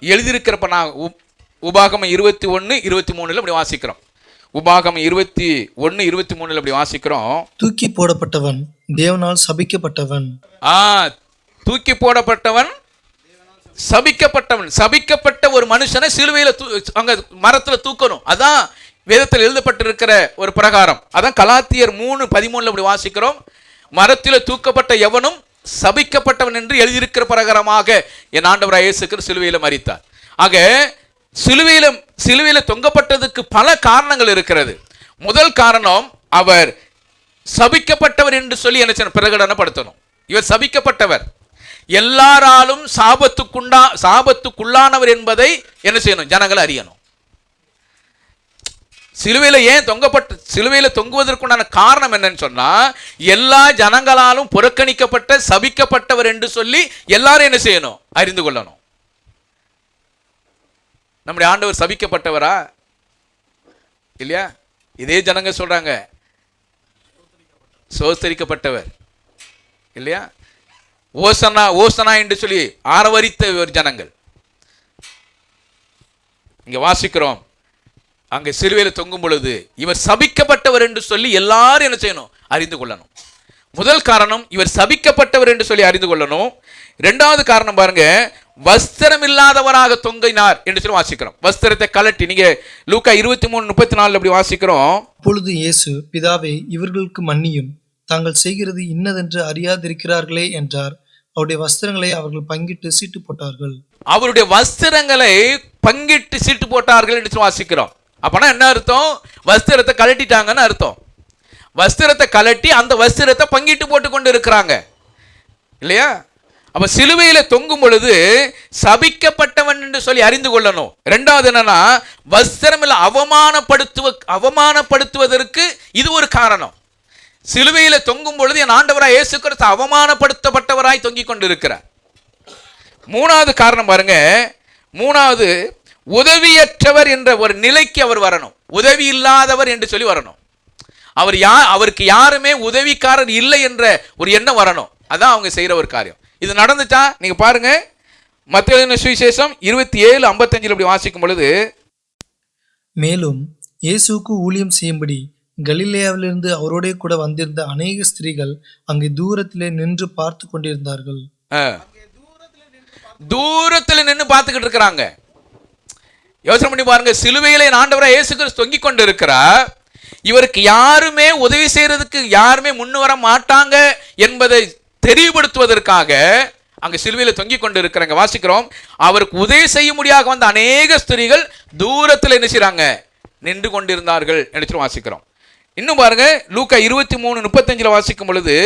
எழுதியிருக்கிறப்ப நான் உபாகமம் 21:23 அப்படி வாசிக்கிறோம். உபாகமம் 21:23 அப்படி வாசிக்கிறோம். தூக்கி போடப்பட்டவன் தேவனால் சபிக்கப்பட்டவன். தூக்கி போடப்பட்டவன் சபிக்கப்பட்டவன். சபிக்கப்பட்ட ஒரு மனுஷனை சிலுவையில் அங்க மரத்தில் தூக்கணும். அதான் வேதத்தில் எழுதப்பட்டிருக்கிற ஒரு பிரகாரம். அதான் கலாத்தியர் 3:13 அப்படி வாசிக்கிறோம். மரத்தில் தூக்கப்பட்ட எவனும் சபிக்கப்பட்டவன் என்று எழுதியிருக்கிற பிரகாரமாக என் ஆண்டவராகிய இயேசு கிறிஸ்து சிலுவையில் மரித்தார். ஆக சிலுவையில் தொங்கப்பட்டதுக்கு பல காரணங்கள் இருக்கிறது. முதல் காரணம், அவர் சபிக்கப்பட்டவர் என்று சொல்லி என்ன பிரகடனப்படுத்தணும். இவர் சபிக்கப்பட்டவர், எல்லாராலும் சாபத்துக்குள்ளானவர் என்பதை என்ன செய்யணும், ஜனங்கள் அறியணும். சிலுவையில் தொங்குவதற்குண்டான காரணம் என்னன்னு சொன்னா, எல்லா ஜனங்களாலும் புறக்கணிக்கப்பட்ட சபிக்கப்பட்டவர் என்று சொல்லி எல்லாரும் என்ன செய்யணும், அறிந்து கொள்ளணும். நம்முடைய ஆண்டவர் சபிக்கப்பட்டவரா இல்லையா? இதே ஜனங்க சொல்றாங்க சோஸ்தரிக்கப்பட்டவர் இல்லையா? ஓசனா ஓசனா என்று சொல்லி ஆரவரித்த ஒரு ஜனங்கள். இங்க வாசிக்கிறோம், அங்கே சிலுவையில் தொங்கும் பொழுது இவர் சபிக்கப்பட்டவர் என்று சொல்லி எல்லாரும் என்ன செய்யணும், அறிந்து கொள்ளணும். முதல் காரணம், இவர் சபிக்கப்பட்டவர் என்று சொல்லி அறிந்து கொள்ளணும். இரண்டாவது காரணம் பாருங்க, வஸ்திரம் இல்லாதவராக தொங்கினார் என்று சொல்லி வாசிக்கிறோம். வஸ்திரத்தை கலட்டி, நீங்க லூக்கா 23:34 அப்படி வாசிக்கிறோம். அப்பொழுது இயேசு, பிதாவே இவர்களுக்கு மன்னியும், தாங்கள் செய்கிறது இன்னதென்று அறியாதிருக்கிறார்களே என்றார். அவருடைய வஸ்திரங்களை அவர்கள் பங்கிட்டு சீட்டு போட்டார்கள். அவருடைய வஸ்திரங்களை பங்கிட்டு சீட்டு போட்டார்கள் என்று சொல்லி வாசிக்கிறோம். அப்பனா என்ன அர்த்தம்? வஸ்திரத்தை கலட்டிட்டாங்கன்னு அர்த்தம். வஸ்திரத்தை கலட்டி அந்த வஸ்திரத்தை பங்கிட்டு போட்டு கொண்டு இருக்கிறாங்க இல்லையா? அப்ப சிலுவையில தொங்கும் பொழுது சபிக்கப்பட்டவன் என்று சொல்லி அறிந்து கொள்ளணும். இரண்டாவது என்னன்னா, வஸ்திரம் அவமானப்படுத்துவதற்கு இது ஒரு காரணம். சிலுவையில தொங்கும் பொழுது என் ஆண்டவராய் இயேசு கிறிஸ்து அவமானப்படுத்தப்பட்டவராய் தொங்கிக் கொண்டு இருக்கிறார். மூணாவது காரணம் பாருங்க, மூணாவது உதவியற்றவர் என்ற ஒரு நிலைக்கு அவர் வரணும். உதவி இல்லாதவர் என்று சொல்லி வரணும். அவருக்கு யாருமே உதவிக்காரர் இல்லை என்ற ஒரு எண்ணம் வரணும். அதான் அவங்க செய்யற ஒரு காரியம். இது நடந்துச்சா? நீங்க பாருங்க, மத்தேயு சுவிசேஷம் 27:55 அப்படி வாசிக்கும் பொழுது, மேலும் இயேசுவுக்கு ஊழியம் செய்யும்படி கலிலேயாவிலிருந்து அவரோட கூட வந்திருந்த அநேக ஸ்திரீகள் அங்கே தூரத்திலே நின்று பார்த்து கொண்டிருந்தார்கள். தூரத்தில் நின்று பார்த்துக்கிட்டு இருக்கிறாங்க. யோசனை பண்ணி பாருங்க, சிலுவையிலே ஆண்டவராய் இயேசு கிறிஸ்து தொங்கிக் கொண்டு இருக்கிறார். இவருக்கு யாருமே உதவி செய்யறதுக்கு யாருமே முன்னு வர மாட்டாங்க என்பதை தெளிவுபடுத்துவதற்காக அங்க சிலுவையில தொங்கிக் கொண்டு இருக்கிறாங்க. வாசிக்கிறோம், அவருக்கு உதவி செய்ய முடியாத வந்த அநேக ஸ்திரீகள் தூரத்தில் என்ன செய்றாங்க, நின்று கொண்டிருந்தார்கள் என்று வாசிக்கிறோம். இன்னும் பாருங்க, லூக்கா 23:35 வாசிக்கும் பொழுது,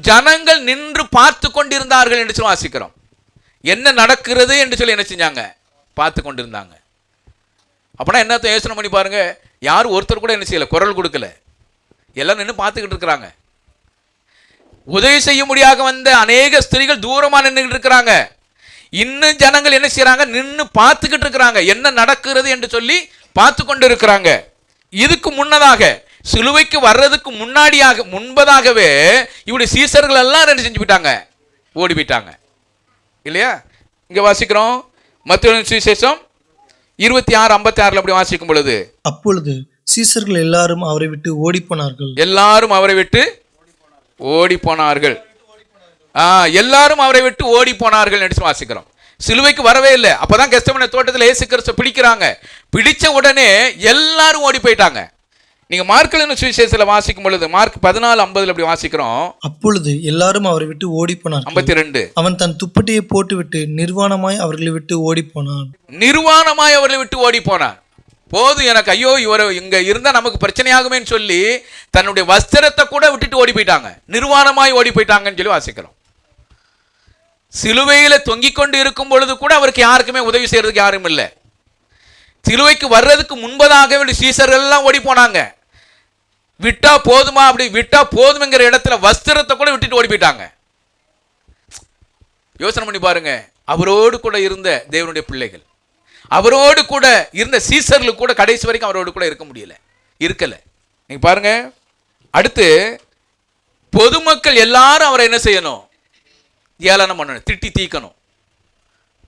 ஜனங்கள் நின்று பார்த்து கொண்டிருந்தார்கள் என்று வாசிக்கிறோம். என்ன நடக்கிறது என்று சொல்லி என்ன செஞ்சாங்க, பார்த்து கொண்டிருந்தாங்க. அப்படின்னா என்ன யோசனை பண்ணி பாருங்க, யாரும் ஒருத்தர் கூட என்ன செய்யல, குரல் கொடுக்கல, எல்லாம் நின்று பார்த்துக்கிட்டு இருக்கிறாங்க. உதவி செய்ய முடியாத வந்த அநேக ஸ்திரீகள் தூரமா நின்றுகிட்டு இருக்கிறாங்க. இன்னும் ஜனங்கள் என்ன செய்யறாங்க, நின்று பார்த்துக்கிட்டு இருக்கிறாங்க, என்ன நடக்கிறது என்று சொல்லி பார்த்து கொண்டு இருக்கிறாங்க. இதுக்கு முன்னதாக, சிலுவைக்கு வர்றதுக்கு முன்பதாகவே இவருடைய சீசர்கள் எல்லாம் என்ன செஞ்சு போயிட்டாங்க, ஓடி போயிட்டாங்க இல்லையா? இங்க வாசிக்கிறோம், மத்தேயு சுவிசேஷம் 26:56 அப்படி வாசிக்கும் பொழுது, அப்பொழுது சீசர்கள் எல்லாரும் அவரை விட்டு ஓடி போனார்கள். எல்லாரும் அவரை விட்டு ஓடி போனார்கள். எல்லாரும் அவரை விட்டு ஓடி போனார்கள் என்று வாசிக்கிறோம். சிலுவைக்கு வரவே இல்லை. அப்பதான் கெத்செமனே தோட்டத்தில் இயேசு கிறிஸ்து பிடிக்கிறாங்க. பிடிச்ச உடனே எல்லாரும் ஓடி போயிட்டாங்க. நீங்க மார்க் சுவிசேஷத்துல வாசிக்கும் பொழுது, மார்க் 14:50 அப்படி வாசிக்கிறோம். அப்பொழுது எல்லாரும் அவரை விட்டு ஓடி போனார்கள். 52, அவன் தன் துப்பட்டியை போட்டுவிட்டு நிர்வாணமாய் அவர்களை விட்டு ஓடி போனான். நிர்வாணமாய் அவர்களை விட்டு ஓடி போனான். போதும் எனக்கு, ஐயோ இவர் இங்க இருந்தா நமக்கு பிரச்சனையாகுமே சொல்லி தன்னுடைய வஸ்திரத்தை கூட விட்டுட்டு ஓடி போயிட்டாங்க. நிர்வாணமாய் ஓடி போயிட்டாங்கன்னு சொல்லி வாசிக்கிறோம். சிலுவையில தொங்கிக் கொண்டு இருக்கும் பொழுது கூட அவருக்கு யாருக்குமே உதவி செய்யறதுக்கு யாரும் இல்லை. சிலுவைக்கு வர்றதுக்கு முன்பதாக சீசர்கள் எல்லாம் ஓடி போனாங்க. விட்டா போதுமா, அப்படி விட்டா போதுங்கிற இடத்துல வஸ்திரத்தை கூட விட்டுட்டு ஓடி போயிட்டாங்க. யோசனை பண்ணி பாருங்க, அவரோடு கூட இருந்த தேவனுடைய பிள்ளைகள், அவரோடு கூட இருந்த சீசர்களுக்கு கூட கடைசி வரைக்கும் அவரோடு கூட இருக்க முடியல, இருக்கல. நீங்க பாருங்க, அடுத்து பொதுமக்கள் எல்லாரும் அவரை என்ன செய்யணும், ஏளனம் பண்ணணும், திட்டி தீக்கணும்.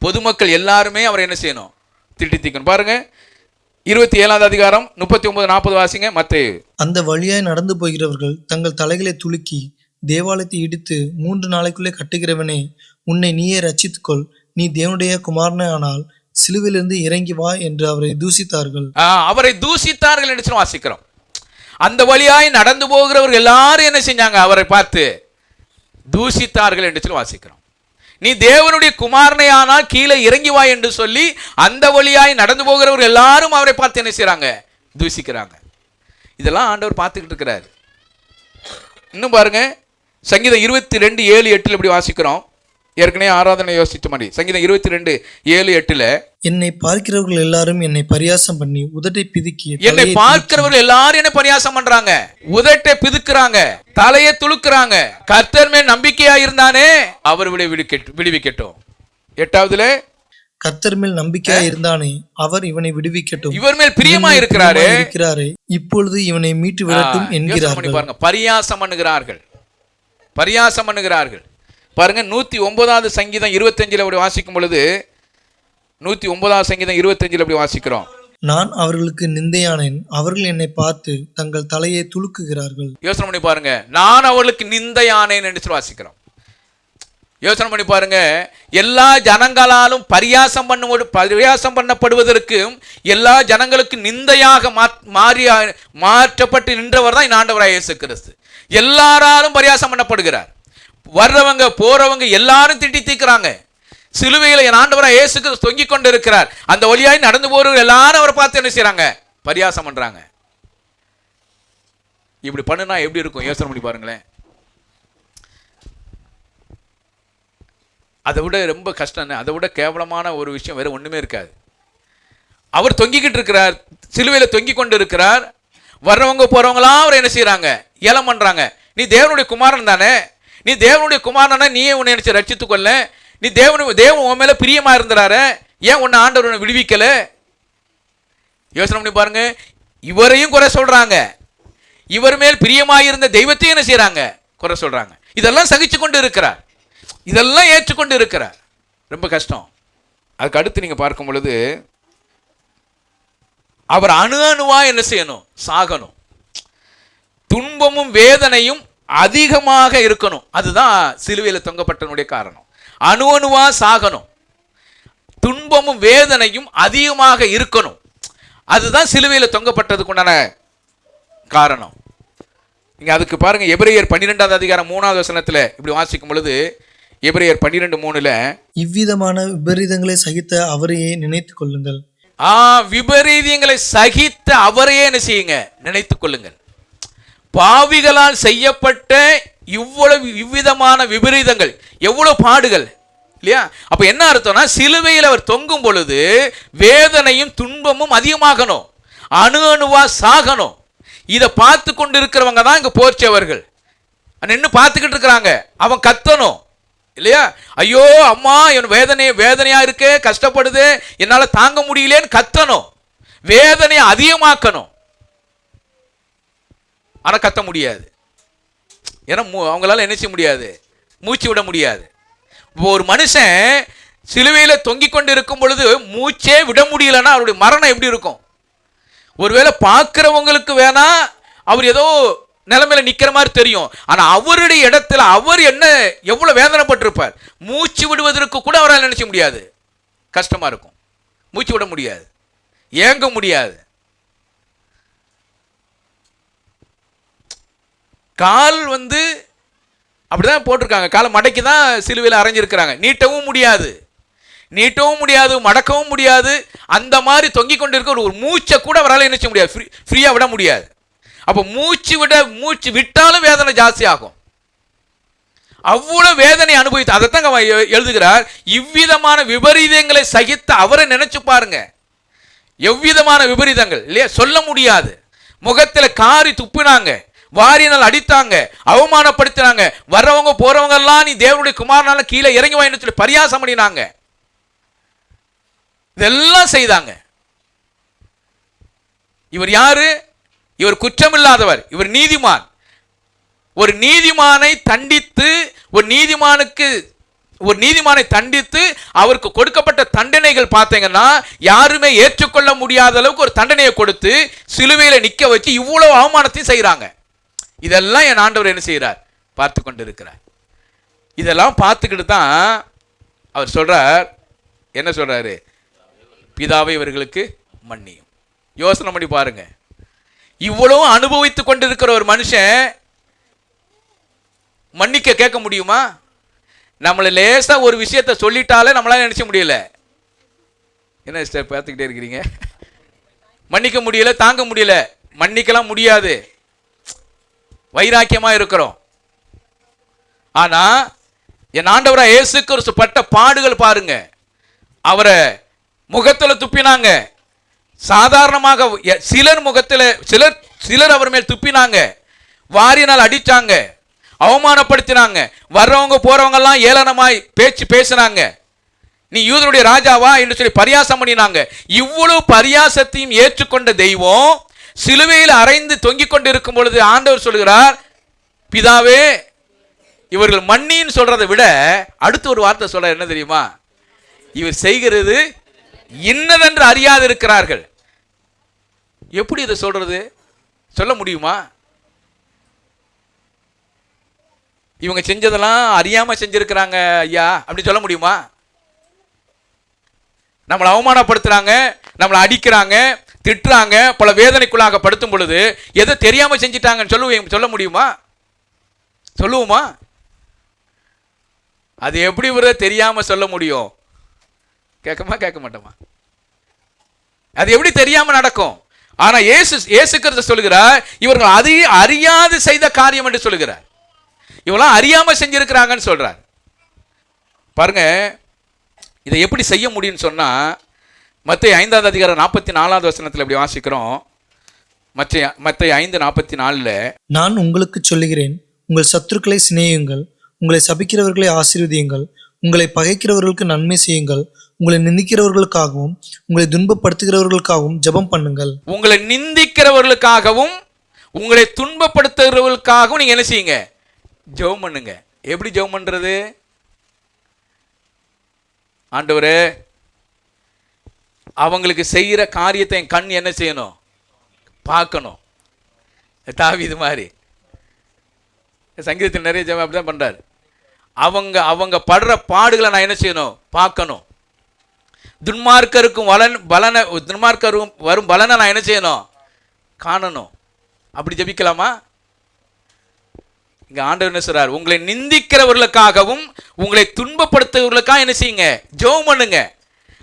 பொதுமக்கள் எல்லாருமே அவரை என்ன செய்யணும்? திட்டி தீக்கணும். பாருங்க 27வது அதிகாரம் 39-40 வாசிங்க. மத்தேயு. அந்த வழியாய் நடந்து போகிறவர்கள் தங்கள் தலைகளை துலுக்கி தேவாலயத்தை இடித்து 3 நாளைக்குள்ளே கட்டுகிறவனே, உன்னை நீயே ரட்சித்துக்கொள், நீ தேவனுடைய குமாரனே ஆனால் சிலுவையிலிருந்து இறங்கி வா என்று அவரை தூசித்தார்கள். அவரை தூசித்தார்கள் என்று வாசிக்கிறோம். அந்த வழியாய் நடந்து போகிறவர்கள் எல்லாரும் என்ன செஞ்சாங்க? அவரை பார்த்து தூசித்தார்கள் என்று வாசிக்கிறோம். நீ தேவனுடைய குமாரனே ஆனால் கீழே இறங்கி வா என்று சொல்லி அந்த வழியாய் நடந்து போகிறவர்கள் எல்லாரும் அவரை பார்த்து என்ன செய்றாங்க? தூசிக்கிறாங்க. இதெல்லாம் ஆண்டவர் பார்த்துக்கிட்டு இருக்கிறார். இன்னும் பாருங்க, சங்கீதம் 22:7-8 இப்படி வாசிக்கிறோம். ஏற்கனவே ஆராதனை யோசிச்ச மாதிரி சங்கீதம் 22:7-8 என்னை பார்க்கிறவர்கள் எல்லாரும் என்னை பரியாசம் பண்ணி உதட்டை பிதுக்கி, என்னை பார்க்கிறவர்கள் எல்லாரும் என்ன பரியாசம் பண்றாங்க? உதட்டை பிதுக்குறாங்க, தலையை துளுக்குறாங்க. கர்த்தர் மேல் நம்பிக்கையா இருந்தானே அவர் விடுவிக்கட்டும். 8வதுல கர்த்தர் மேல் நம்பிக்கையா இருந்தானே அவர் இவனை விடுவிக்கட்டும், இவர் மேல் பிரியமா இருக்கிறாரே இப்பொழுது இவனை மீட்டு விடட்டும் என்கிறார்கள். பாருங்க, பரியாசம் பண்ணுகிறார்கள். பாருங்க 109வது சங்கீதம் 25 அப்படி வாசிக்கும் பொழுது 109வது சங்கீதம் 25 அப்படி வாசிக்கிறோம். நான் அவர்களுக்கு நிந்தையானேன், அவர்கள் என்னை பார்த்து தங்கள் தலையை துலுக்குகிறார்கள். யோசனை பண்ணி பாருங்க, நான் அவர்களுக்கு நிந்தையானேன் என்று வாசிக்கிறோம். யோசனை பண்ணி பாருங்க, எல்லா ஜனங்களாலும் பரியாசம் பண்ணப்படுவதற்கு எல்லா ஜனங்களுக்கு நிந்தையாக மாற்றப்பட்டு நின்றவர் தான் ஆண்டவராகிய இயேசு கிறிஸ்து. எல்லாராலும் பரியாசம் பண்ணப்படுகிறார். வர்றவங்க போறவங்க எல்லாரும் திட்டி தீக்குறாங்க. சிலுவையில் என் ஆண்டவராகிய இயேசு கிறிஸ்து தொங்கிக் கொண்டு இருக்கிறார். அந்த வழியாய் நடந்து போறவங்க எல்லாரும் அவரை பார்த்து என்ன செய்றாங்க? பரியாசம் பண்றாங்க. இப்படி பண்ணுனா எப்படி இருக்கும்? யோசனை பண்ணி பாருங்களேன். அதை விட ரொம்ப கஷ்டம், அதை விட கேவலமான ஒரு விஷயம் வேற ஒண்ணுமே இருக்காது. அவர் தொங்கிக்கிட்டு இருக்கிறார், சிலுவையில் தொங்கிக் கொண்டு இருக்கிறார். வர்றவங்க போறவங்களாம் அவர் என்ன செய்யறாங்க? ஏலம் பண்றாங்க. நீ தேவனுடைய குமாரன் தானே, நீ தேவனுடைய குமாரனா, நீயே உன்னை நினைச்சு ரட்சித்துக் கொள்ள, நீ தேவன் உன் மேல பிரியமா இருந்தாரு, ஏன் உன்னை ஆண்டவர் விடுவிக்கல? யோசனை பண்ணி பாருங்க. இவரையும் குறை சொல்றாங்க, இவர் மேல் பிரியமாயிருந்த தெய்வத்தையும் என்ன செய்யறாங்க? குறை சொல்றாங்க. இதெல்லாம் சகிச்சு கொண்டு இருக்கிறார், இதெல்லாம் ஏற்றுக்கொண்டு இருக்கிறார். ரொம்ப கஷ்டம். அதுக்கு அடுத்து நீங்க பார்க்கும் பொழுது அவர் அணுவா என்ன செய்யணும்? சாகணும். துன்பமும் வேதனையும் அதிகமாக இருக்கணும். அதுதான் சிலுவையில் தொங்கப்பட்டனுடைய காரணம். அணுவா சாகணும், துன்பமும் வேதனையும் அதிகமாக இருக்கணும். அதுதான் சிலுவையில் தொங்கப்பட்டதுக்குண்டான காரணம். நீங்க அதுக்கு பாருங்க, எபிரேயர் 12வது அதிகாரம் 3வது வசனத்துல இப்படி வாசிக்கும் பொழுது, எபிரேயர் 12:3 இவ்விதமான விபரீதங்களை சகித்த அவரையே நினைத்துக் கொள்ளுங்கள். விபரீதங்களை சகித்த அவரையே என்ன செய்யுங்க? நினைத்துக் கொள்ளுங்கள். பாவிகளால் செய்யப்பட்ட இவ்விதமான விபரீதங்கள், எவ்வளவு பாடுகள் இல்லையா? அப்ப என்ன அர்த்தம்னா, சிலுவையில் அவர் தொங்கும் பொழுது வேதனையும் துன்பமும் அதிகமாகணும், அணுவா சாகணும். இதை பார்த்து கொண்டு இருக்கிறவங்க தான் இங்க போர்ச்சவர்கள் நின்று பார்த்துக்கிட்டு இருக்கிறாங்க. அவன் கத்தணும் இல்லையா? ஐயோ அம்மா, என் வேதனையா இருக்கு, கஷ்டப்படுது, என்னால தாங்க முடியலேன்னு கத்தணும், வேதனையை அதிகமாக்கணும். ஆனா கத்த முடியாது. ஏன்னா அவங்களால என்ன செய்ய முடியாது? மூச்சு விட முடியாது. ஒரு மனுஷன் சிலுவையில தொங்கிக் கொண்டு இருக்கும் பொழுது மூச்சே விட முடியலன்னா அவருடைய மரணம் எப்படி இருக்கும்? ஒருவேளை பார்க்கிறவங்களுக்கு வேணா அவர் ஏதோ நிலைமையில நிக்கிற மாதிரி தெரியும். ஆனா அவருடைய இடத்துல அவர் என்ன எவ்வளவு வேதனைப்பட்டிருப்பார். மூச்சு விடுவதற்கு கூட அவரால் நினைச்ச முடியாது, கஷ்டமா இருக்கும். மூச்சு விட முடியாது, ஏங்க முடியாது. கால் அப்படிதான் போட்டிருக்காங்க, காலை மடக்கி தான் சிலுவையில் அரைஞ்சிருக்கிறாங்க. நீட்டவும் முடியாது, மடக்கவும் முடியாது. அந்த மாதிரி தொங்கிக் கொண்டு இருக்க ஒரு மூச்சை கூட அவரால் என்ன செய்ய முடியாது, ஃப்ரீயா விட முடியாது. அப்போ மூச்சு விட்டாலும் வேதனை ஜாஸ்தி ஆகும். அவ்வளவு வேதனை அனுபவித்து அதைத்தான் எழுதுகிறார். இவ்விதமான விபரீதங்களை சகித்த அவரை நினைச்சு பாருங்க. எவ்விதமான விபரீதங்கள் இல்லையா? சொல்ல முடியாது. முகத்துல காரி துப்பினாங்க, வாரினால் அடித்தாங்க, அவமானப்படுத்தினாங்க. வர்றவங்க போறவங்க எல்லாம் நீ தேவனுடைய குமாரனால கீழே இறங்கி வாயின்னு சொல்லி பரியாசம் பண்ணினாங்க. இதெல்லாம் செய்தாங்க. இவர் யாரு? இவர் குற்றமில்லாதவர், இவர் நீதிமான். ஒரு நீதிமானை தண்டித்து, ஒரு நீதிமானுக்கு ஒரு நீதிமானை தண்டித்து அவருக்கு கொடுக்கப்பட்ட தண்டனைகள் பார்த்தீங்கன்னா யாருமே ஏற்றுக்கொள்ள முடியாத அளவுக்கு ஒரு தண்டனையை கொடுத்து சிலுவையில நிக்க வச்சு இவ்வளவு அவமானத்தையும் செய்யறாங்க. இதெல்லாம் என் ஆண்டவர் என்ன செய்கிறார்? பார்த்து கொண்டு இருக்கிறார். இதெல்லாம் பார்த்துக்கிட்டு தான் அவர் சொல்றார், என்ன சொல்றாரு? பிதாவை இவர்களுக்கு மன்னியும். யோசனை பண்ணி பாருங்க, இவ்வளவு அனுபவித்துக் கொண்டிருக்கிற ஒரு மனுஷன் மன்னிக்க கேட்க முடியுமா? நம்மளை லேசா ஒரு விஷயத்தை சொல்லிட்டாலே நம்மளால நினைச்ச முடியல. என்ன சிஸ்டர் பார்த்துக்கிட்டே இருக்கிறீங்க? மன்னிக்க முடியல, தாங்க முடியல. மன்னிக்கலாம் முடியாது, வைராக்கியமா இருக்கிறோம். ஆனா என் ஆண்டவரா இயேசு கிறிஸ்து பட்ட பாடுகள் பாருங்க. அவரை முகத்துல துப்பினாங்க. சாதாரணமாக சிலர் முகத்தில் சிலர் அவர் மேல் துப்பினாங்க, வாரினால் அடிச்சாங்க, அவமானப்படுத்தினாங்க. வர்றவங்க போறவங்க எல்லாம் ஏளனமாய் பேச்சு பேசினாங்க. நீ யூதருடைய ராஜாவா என்று சொல்லி பரியாசம் பண்ணினாங்க. இவ்வளவு பரியாசத்தையும் ஏற்றுக்கொண்ட தெய்வம் சிலுவையில் அறைந்து தொங்கிக் கொண்டு இருக்கும் பொழுது ஆண்டவர் சொல்கிறார், பிதாவே இவர்கள் மன்னின்னு சொல்றதை விட அடுத்து ஒரு வார்த்தை சொல்ற, என்ன தெரியுமா? இவர் செய்கிறது இன்னதென்று அறியாது இருக்கிறார்கள். எப்படி இதை சொல்றது? சொல்ல முடியுமா? இவங்க செஞ்சதெல்லாம் அறியாம செஞ்சிருக்கிறாங்க ஐயா, அப்படி சொல்ல முடியுமா? நம்மளை அவமானப்படுத்துறாங்க, நம்மளை அடிக்கிறாங்க, திட்டுறாங்க, பல வேதனைக்குள்ளாக படுத்தும் பொழுது எதை தெரியாம செஞ்சிட்டாங்கன்னு சொல்ல முடியுமா? சொல்லுவோமா? அது எப்படி தெரியாம சொல்ல முடியும்? கேட்க மாட்டோமா? அது எப்படி தெரியாம நடக்கும்? ஆனா இயேசு கிறிஸ்து சொல்லுகிறார், இவர்கள் அதை அறியாது செய்த காரியம் என்று சொல்லுகிறார். இவெல்லாம் அறியாம செஞ்சிருக்கிறாங்கன்னு சொல்றார். பாருங்க, இதை எப்படி செய்ய முடியும்னு சொன்னா மத்தேயு 5ஆம் அதிகாரம் 44ஆவது வசனத்தில் இப்படி வாசிக்கிறோம். மத்தேயு 5:44, நான் உங்களுக்கு சொல்லுகிறேன், உங்கள் சத்துருக்களை சிநேகியுங்கள், உங்களை சபிக்கிறவர்களை ஆசீர்வதியுங்கள், உங்களை பகைக்கிறவர்களுக்கு நன்மை செய்யுங்கள், உங்களை நிந்திக்கிறவர்களுக்காகவும் உங்களை துன்பப்படுத்துகிறவர்களுக்காகவும் ஜெபம் பண்ணுங்கள். உங்களை நிந்திக்கிறவர்களுக்காகவும் உங்களை துன்பப்படுத்துகிறவர்களுக்காகவும் நீங்க என்ன செய்யுங்க? ஜெபம் பண்ணுங்க. எப்படி ஜெபம் பண்றது? ஆண்டவரே, அவங்களுக்கு செய்யற காரியத்தை என் கண் என்ன செய்யணும்? பார்க்கணும். தாவீது மாதிரி சங்கீதத்தில் நிறைய ஜெபம் அப்படிதான் பண்றாரு. அவங்க படுற பாடுகளை நான் என்ன செய்யணும்? பார்க்கணும். துன்மார்க்கருக்கும் துன்மார்க்கரும் வரும் பலனை நான் என்ன செய்யணும்? காணணும். அப்படி ஜெபிக்கலாமா? இங்க ஆண்டவர் என்ன சொல்றார்? உங்களை நிந்திக்கிறவர்களுக்காகவும் உங்களை துன்பப்படுத்துவர்களுக்காக என்ன செய்யுங்க? ஜெபம் பண்ணுங்க.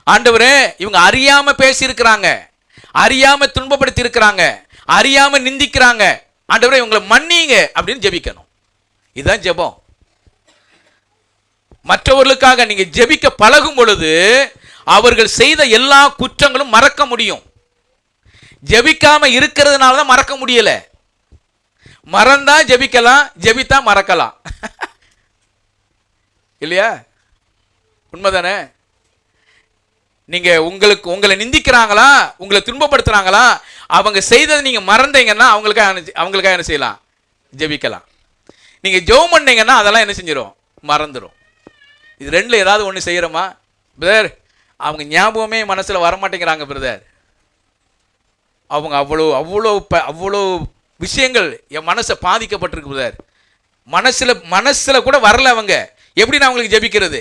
ஆண்டவரே, இவங்க அறியாம பேசி இருக்கிறாங்க, அறியாம துன்பப்படுத்தி இருக்கிறாங்க, அறியாம நிந்திக்கிறாங்க, ஆண்டவரே இவங்களை மன்னிங்க அப்படின்னு ஜெபிக்கணும். இதுதான் ஜெபம். மற்றவர்களுக்காக நீங்க ஜெபிக்க பழகும் பொழுது அவர்கள் செய்த எல்லா குற்றங்களும் மறக்க முடியும். ஜெபிக்காம இருக்கிறதுனால தான் மறக்க முடியல. மறந்தா ஜெபிக்கலாம், ஜெபித்தா மறக்கலாம். இல்லையா? உண்மைதானே? நீங்க உங்களை நிந்திக்கிறாங்களா, உங்களை துன்பப்படுத்துறாங்களா, அவங்க செய்ததை நீங்க மறந்தீங்கன்னா அவங்களுக்காக என்ன செய்யலாம்? ஜெபிக்கலாம். நீங்க ஜெபம் பண்ணீங்கன்னா அதெல்லாம் என்ன செஞ்சிடும்? மறந்துடும். இது ரெண்டுல ஏதாவது ஒன்று செய்யறோமா? பிரதர், அவங்க ஞாபகமே மனசுல வரமாட்டேங்கிறாங்க பிரதர். அவங்க அவ்வளோ விஷயங்கள் என் மனசை பாதிக்கப்பட்டிருக்கு பிரதர். மனசுல கூட வரல. அவங்க எப்படி நான் அவங்களுக்கு ஜெபிக்கிறது?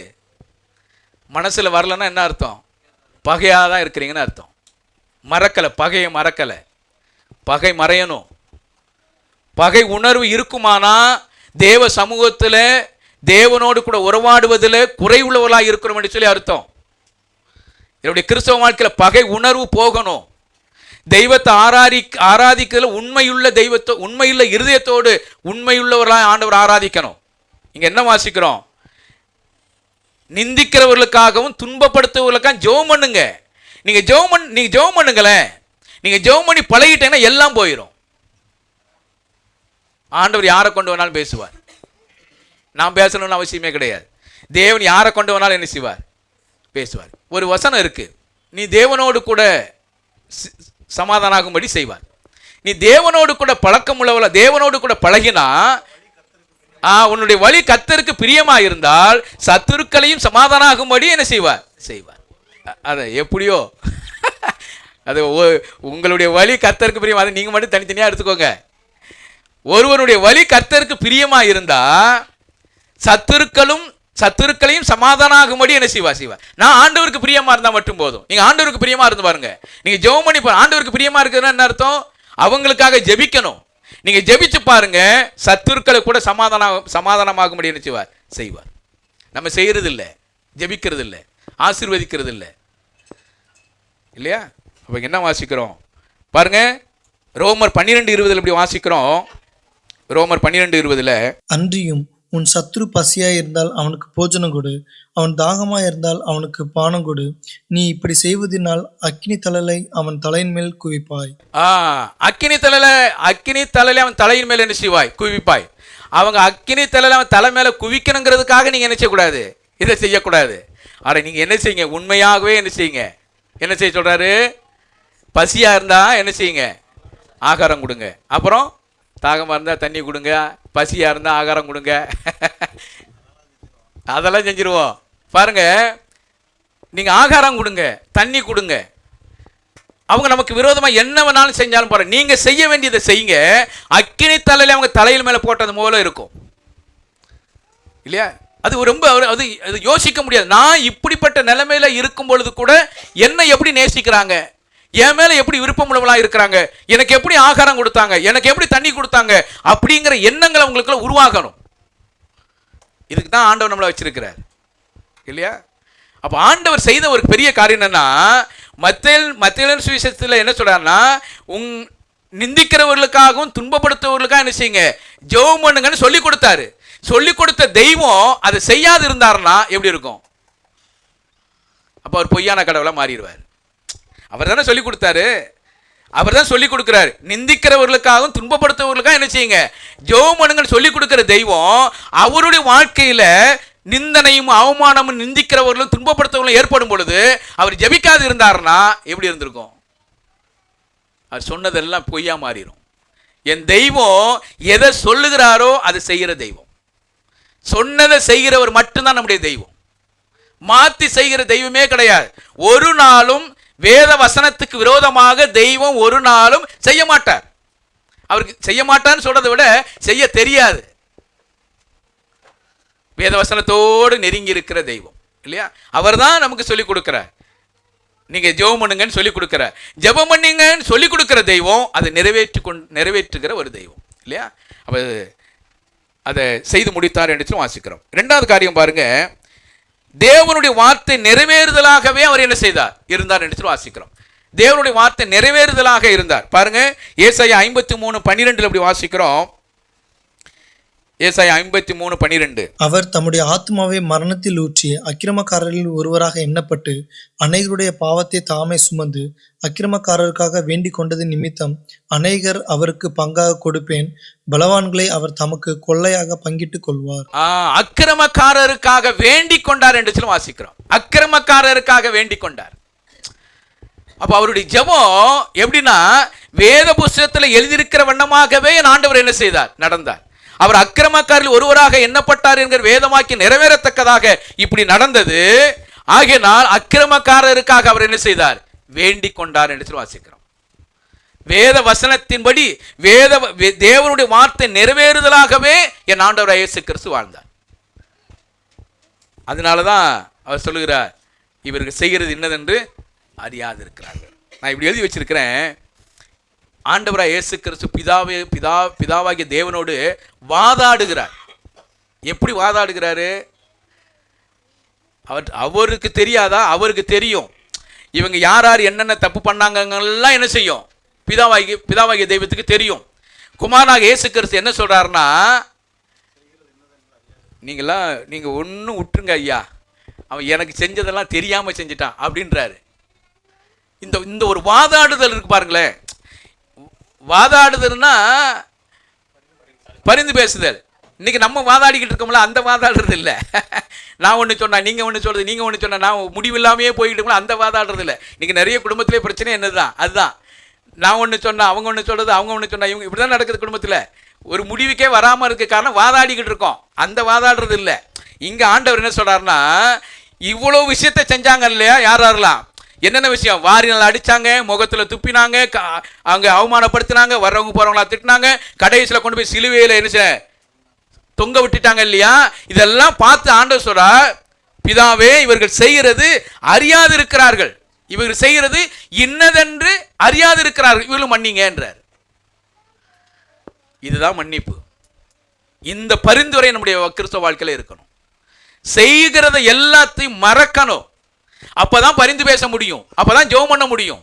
மனசுல வரலன்னா என்ன அர்த்தம்? பகையாக தான் இருக்கிறீங்கன்னு அர்த்தம். மறக்கலை, பகையை மறக்கலை. பகை மறையணும். பகை உணர்வு இருக்குமானா தேவ சமூகத்தில் தேவனோடு கூட உறவாடுவதில் குறை உள்ளவர்களாக இருக்கிறோம் என்று சொல்லி அர்த்தம். என்னுடைய கிறிஸ்தவ வாழ்க்கையில் பகை உணர்வு போகணும். தெய்வத்தை ஆராதிக்கிறதுல உண்மையுள்ள இருதயத்தோடு உண்மையுள்ளவர்களாக ஆண்டவர் ஆராதிக்கணும். இங்க என்ன வாசிக்கிறோம்? நிந்திக்கிறவர்களுக்காகவும் துன்பப்படுத்துவர்களுக்காக ஜெபம் பண்ணுங்க. நீங்க ஜெபம் பண்ணுங்களேன். நீங்க ஜெபம் பண்ணி பழகிட்டீங்கன்னா எல்லாம் போயிடும். ஆண்டவர் யாரை கொண்டு வேணாலும் பேசுவார். நான் பேசணும்னு அவசியமே கிடையாது. தேவன் யாரை கொண்டு வேணாலும் என்ன செய்வார்? பேசுவார். ஒரு வசனம் இருக்கு, நீ தேவனோடு கூட சமாதானமாகும்படி செய்வார். நீ தேவனோடு கூட பழக்கம் உள்ளவள, தேவனோடு கூட பழகினா உன்னுடைய வழி கர்த்தருக்கு பிரியமா இருந்தால் சத்துருக்களையும் சமாதானம் ஆகும்படி என்ன செய்வார் செய்வார். அதை எப்படியோ அது உங்களுடைய வழி கர்த்தருக்கு பிரியமா, அதை நீங்க மட்டும் தனித்தனியா எடுத்துக்கோங்க. ஒருவனுடைய வழி கர்த்தருக்கு பிரியமா இருந்தா சத்துருக்களையும் சமாதானம் ஆகும்படி என்ன செய்வா. நான் ஆண்டவருக்கு பிரியமா இருந்தா மட்டும் போதும். நீங்க ஆண்டவருக்கு பிரியமா இருந்து பாருங்க. நீங்க ஜெபம் பண்ணி ஆண்டவருக்கு பிரியமா இருக்குதுன்னா என்ன அர்த்தம்? அவங்களுக்காக ஜெபிக்கணும். நீங்க ஜெபிச்சு பாருங்க, சத்துருக்களை கூட சமாதானமாகும்படி என்ன செய்வார். நம்ம செய்யறது இல்லை, ஜெபிக்கிறது இல்லை, ஆசீர்வதிக்கிறது இல்லை, இல்லையா? அப்ப என்ன வாசிக்கிறோம் பாருங்க, ரோமர் 12:20 இப்படி வாசிக்கிறோம். ரோமர் 12:20 அன்றியும் உன் சத்ரு பசியாய் இருந்தால் அவனுக்கு போஜனம் கொடு, அவன் தாகமாய் இருந்தால் அவனுக்கு பானம் கொடு. நீ இப்படி செய்வதனால் அக்கினி தழலை அவன் தலையின் மேல் குவிப்பாய். அக்கினி தழலை அவன் தலையின் மேல் என்ன செய்வாய்? குவிப்பாய். அவங்க அக்கினி தழலை அவன் தலை மேல குவிக்கணுங்கிறதுக்காக நீங்க என்ன செய்யக்கூடாது, இதை செய்யக்கூடாது. ஆனா நீங்க என்ன செய்யுங்க, உண்மையாகவே என்ன செய்யுங்க. என்ன செய்ய சொல்றாரு? பசியா இருந்தா என்ன செய்யுங்க, ஆகாரம் கொடுங்க. அப்புறம் தாகமா இருந்தா தண்ணி கொடுங்க, பசியா இருந்தா ஆகாரம் கொடுங்க. அதெல்லாம் செஞ்சிருவோம் பாருங்க. நீங்க ஆகாரம் கொடுங்க, தண்ணி கொடுங்க. அவங்க நமக்கு விரோதமா என்ன வேணாலும் செஞ்சாலும் பாருங்க, நீங்க செய்ய வேண்டியதை செய்யுங்க. அக்கினி தலையில அவங்க தலையில் மேல போட்டது போல இருக்கும், இல்லையா? அது ரொம்ப அது யோசிக்க முடியாது. நான் இப்படிப்பட்ட நிலைமையில இருக்கும் பொழுது கூட என்ன எப்படி நேசிக்கிறாங்க, என் மேல எப்படி விருப்பம் உள்ளவங்களா இருக்கிறாங்க, எனக்கு எப்படி ஆகாரம் கொடுத்தாங்க, எனக்கு எப்படி தண்ணி கொடுத்தாங்க, அப்படிங்கிற எண்ணங்கள் அவங்களுக்குள்ள உருவாகணும். இதுக்கு தான் ஆண்டவர் நம்மளை வச்சிருக்கிறார், இல்லையா? அப்ப ஆண்டவர் செய்த ஒரு பெரிய காரியம் என்னன்னா, மத்தேயு சுவிசேஷத்துல என்ன சொல்றாருன்னா, நிந்திக்கிறவர்களுக்காகவும் துன்பப்படுத்துவர்களுக்காக என்ன செய்யுங்க, ஜெபம் பண்ணுங்கன்னு சொல்லி கொடுத்தாரு. சொல்லி கொடுத்த தெய்வம் அதை செய்யாது இருந்தாருன்னா எப்படி இருக்கும்? அப்ப அவர் பொய்யான கடவுளா மாறிடுவார். அவர் தானே சொல்லி கொடுத்தாரு, அவர் தான் சொல்லி கொடுக்கிறார். நிந்திக்கிறவர்களுக்காகவும் துன்பப்படுத்துவர்களுக்காக என்ன செய்யுங்க, ஜெபம் பண்ணுங்கன்னு சொல்லி கொடுக்கிற தெய்வம் அவருடைய வாழ்க்கையில நிந்தனையும் அவமானமும் நிந்திக்கிறவர்களும் துன்பப்படுத்துவர்களும் ஏற்படும் பொழுது அவர் ஜெபிக்காது இருந்தாருன்னா எப்படி இருந்திருக்கும்? அவர் சொன்னதெல்லாம் பொய்யா மாறிடும். என் தெய்வம் எதை சொல்லுகிறாரோ அதை செய்கிற தெய்வம். சொன்னதை செய்கிறவர் மட்டும்தான் நம்முடைய தெய்வம். மாத்தி செய்கிற தெய்வமே கிடையாது. ஒரு நாளும் வேத வசனத்துக்கு விரோதமாக தெய்வம் ஒரு நாளும் செய்ய மாட்டார். அவருக்கு செய்ய மாட்டார்னு சொல்றதை விட செய்ய தெரியாது. வேத வசனத்தோடு நெருங்கி இருக்கிற தெய்வம், இல்லையா? அவர் தான் நமக்கு சொல்லிக் கொடுக்கிறார். நீங்க ஜெபம் பண்ணுங்கன்னு சொல்லி கொடுக்கிறார். ஜெபம் பண்ணுங்கன்னு சொல்லி கொடுக்கிற தெய்வம் அதை நிறைவேற்றுகிற ஒரு தெய்வம், இல்லையா? அப்ப அதை செய்து முடித்தார் என்று வாசிக்கிறோம். இரண்டாவது காரியம் பாருங்க, தேவனுடைய வார்த்தை நிறைவேறுதலாகவே அவர் என்ன செய்தார் இருந்தார் என்று வாசிக்கிறோம். தேவனுடைய வார்த்தை நிறைவேறுதலாக இருந்தார். பாருங்க, ஏசாயா 53:12 அப்படி வாசிக்கிறோம். ஏசாயா 53:12 அவர் தம்முடைய ஆத்மாவை மரணத்தில் ஊற்றி அக்கிரமக்காரரில் ஒருவராக எண்ணப்பட்டு அநேகருடைய பாவத்தை தாமே சுமந்து அக்கிரமக்காரருக்காக வேண்டிக் கொண்டது நிமித்தம் அநேகர் அவருக்கு பங்காக கொடுப்பேன், பலவான்களை அவர் தமக்கு கொள்ளையாக பங்கிட்டுக் கொள்வார். அக்கிரமக்காரருக்காக வேண்டிக் கொண்டார் என்று வாசிக்கிறோம். அக்கிரமக்காரருக்காக வேண்டிக் கொண்டார். அப்ப அவருடைய ஜெபம் எப்படின்னா, வேத புஸ்தகத்தில் எழுதியிருக்கிற வண்ணமாகவே என் ஆண்டவர் என்ன செய்தார், நடந்தார். அவர் அக்கிரமக்காரில் ஒருவராக எண்ணப்பட்டார் என்கிற வேதமாக்கி நிறைவேறத்தக்கதாக இப்படி நடந்தது. ஆகையினால் அக்கிரமக்காரருக்காக அவர் என்ன செய்தார், வேண்டிக் கொண்டார் என்று வாசிக்கிறோம். வேத வசனத்தின்படி தேவனுடைய வார்த்தை நிறைவேறுதலாகவே என் ஆண்டவர் இயேசு கிறிஸ்து வாழ்ந்தார். அதனாலதான் அவர் சொல்லுகிறார், இவர்கள் செய்கிறது என்னதென்று அறியாது இருக்கிறார்கள். நான் இப்படி எழுதி வச்சிருக்கிறேன். ஆண்டவராய் இயேசு கிறிஸ்து பிதாவாகிய தேவனோடு வாதாடுகிறார். எப்படி வாதாடுகிறாரு? அவருக்கு தெரியாதா? அவருக்கு தெரியும். இவங்க யார் யார் என்னென்ன தப்பு பண்ணாங்கலாம் என்ன செய்யும், பிதாவாகிய தெய்வத்துக்கு தெரியும். குமாரனாக இயேசு கிறிஸ்து என்ன சொல்றாருன்னா, நீங்க ஒன்றும் விட்டுருங்க ஐயா, அவன் எனக்கு செஞ்சதெல்லாம் தெரியாம செஞ்சிட்டான் அப்படின்றாரு. இந்த ஒரு வாதாடுதல் இருக்கு பாருங்களேன். வாதாடுதல்னா பரிந்து பேசுதல். இன்னைக்கு நம்ம வாதாடிக்கிட்டு இருக்கோம்ல, அந்த வாதாடுறது இல்லை. நான் ஒன்று சொன்னா நீங்க ஒன்று சொல்றது, நீங்க ஒன்று சொன்னா நான் முடிவில்லாமையே போய்கிட்டு இருக்கோம்ல, அந்த வாதாடுறது இல்லை. இன்னைக்கு நிறைய குடும்பத்திலே பிரச்சனை என்னதுதான், அதுதான். நான் ஒன்று சொன்னா அவங்க ஒன்று சொல்றது, அவங்க ஒன்று சொன்னா இவங்க, இப்படிதான் நடக்குது குடும்பத்தில். ஒரு முடிவுக்கே வராமல் இருக்க காரணம் வாதாடிக்கிட்டு இருக்கோம். அந்த வாதாடுறது இல்லை. இங்கே ஆண்டவர் என்ன சொல்கிறாருன்னா, இவ்வளோ விஷயத்தை செஞ்சாங்க இல்லையா, யாரெல்லாம் என்னென்ன விஷயம், வாரினால் அடித்தாங்க, முகத்தில் துப்பினாங்க, அவங்க அவமானப்படுத்தினாங்க, வர்றவங்க போகிறவங்களா திட்டினாங்க, கடைசியில் கொண்டு போய் சிலுவையில் என்ன தொங்க விட்டுட்டாங்க இல்லையா. இதெல்லாம் பார்த்து ஆண்டவர் சொல்றா, பிதாவே இவர்கள் செய்கிறது அறியாது இருக்கிறார்கள், இவர்கள் செய்கிறது இன்னதென்று அறியாது இருக்கிறார்கள், இவர்களும் மன்னிங்க என்றார். இதுதான் மன்னிப்பு. இந்த பரிந்துரை நம்முடைய கிறிஸ்தவ வாழ்க்கையில் இருக்கணும். செய்கிறத எல்லாத்தையும் மறக்கணும். அப்பதான் பரிந்து பேச முடியும், அப்பதான் ஜெபம் பண்ண முடியும்.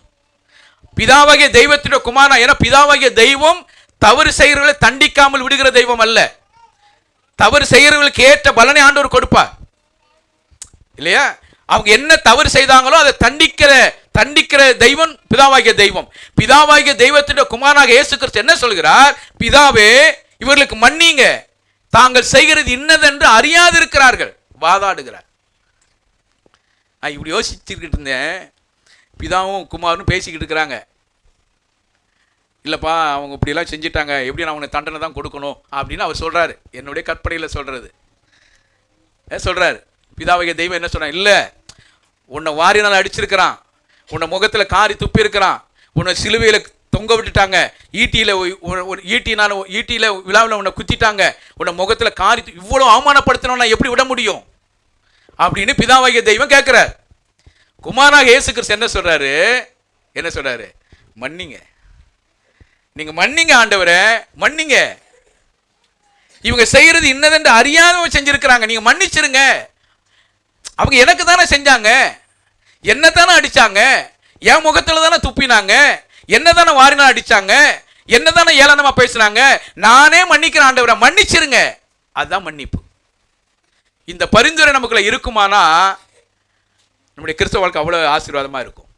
பிதாவாகிய தெய்வத்தினுடைய குமாரன், ஏன்னா பிதாவாகிய தெய்வம் தவறு செய்கிறவர்களை தண்டிக்காமல் விடுகிற தெய்வம் அல்ல. தவறு செய்கிறவர்களுக்கு ஏற்ற பலனை ஆண்டவர் கொடுப்பார் இல்லையா. அவங்க என்ன தவறு செய்தாங்களோ அதை தண்டிக்கிற தெய்வம் பிதாவாகிய தெய்வம். பிதாவாகிய தெய்வத்தினுடைய குமாரனாக இயேசு கிறிஸ்து என்ன சொல்கிறார், பிதாவே இவர்களுக்கு மன்னிங்க, தாங்கள் செய்கிறது இன்னதென்று அறியாது இருக்கிறார்கள். வாதாடுகிறார். நான் இப்படி யோசிச்சுக்கிட்டு இருந்தேன். பிதாவும் குமாரனும் பேசிக்கிட்டு இருக்கிறாங்க. இல்லைப்பா அவங்க இப்படியெல்லாம் செஞ்சிட்டாங்க, எப்படி நான் உனக்கு தண்டனை தான் கொடுக்கணும் அப்படின்னு அவர் சொல்கிறாரு. என்னுடைய கற்பனையில் சொல்கிறது சொல்கிறார். பிதாவாகிய தெய்வம் என்ன சொன்னார், இல்லை உன்னை வாரினால் அடிச்சிருக்கிறான், உன்னை முகத்தில் காரி துப்பி இருக்கிறான், உன்னை சிலுவையில் தொங்க விட்டுட்டாங்க, ஈட்டியில் விழாவில் உன்னை குத்திட்டாங்க, உன்னை முகத்தில் காரி இவ்வளோ அவமானப்படுத்தினோன்னா எப்படி விட முடியும் அப்படின்னு பிதாவாகிய தெய்வம் கேட்குறார். குமாரனாக இயேசு கிறிஸ்து என்ன சொல்றாரு, மன்னிங்க, நீங்க மன்னிங்க ஆண்டவரே, மன்னிங்க, இவங்க செய்யறது இன்னதென்று அறியாதவங்க செஞ்சிருக்கிறாங்க, நீங்க மன்னிச்சிருங்க. அவங்க எனக்கு தானே செஞ்சாங்க, என்ன தானே அடிச்சாங்க, என் முகத்துல தானே துப்பினாங்க, என்ன தானே வாரினா அடிச்சாங்க, என்ன தானே ஏளனமா பேசுனாங்க, நானே மன்னிக்கிறேன் ஆண்டவரை, மன்னிச்சிருங்க. அதுதான் மன்னிப்பு. இந்த பரிந்துரை நமக்குள்ள இருக்குமானா நம்முடைய கிறிஸ்தவ வாழ்க்கை அவ்வளவு ஆசீர்வாதமா இருக்கும்.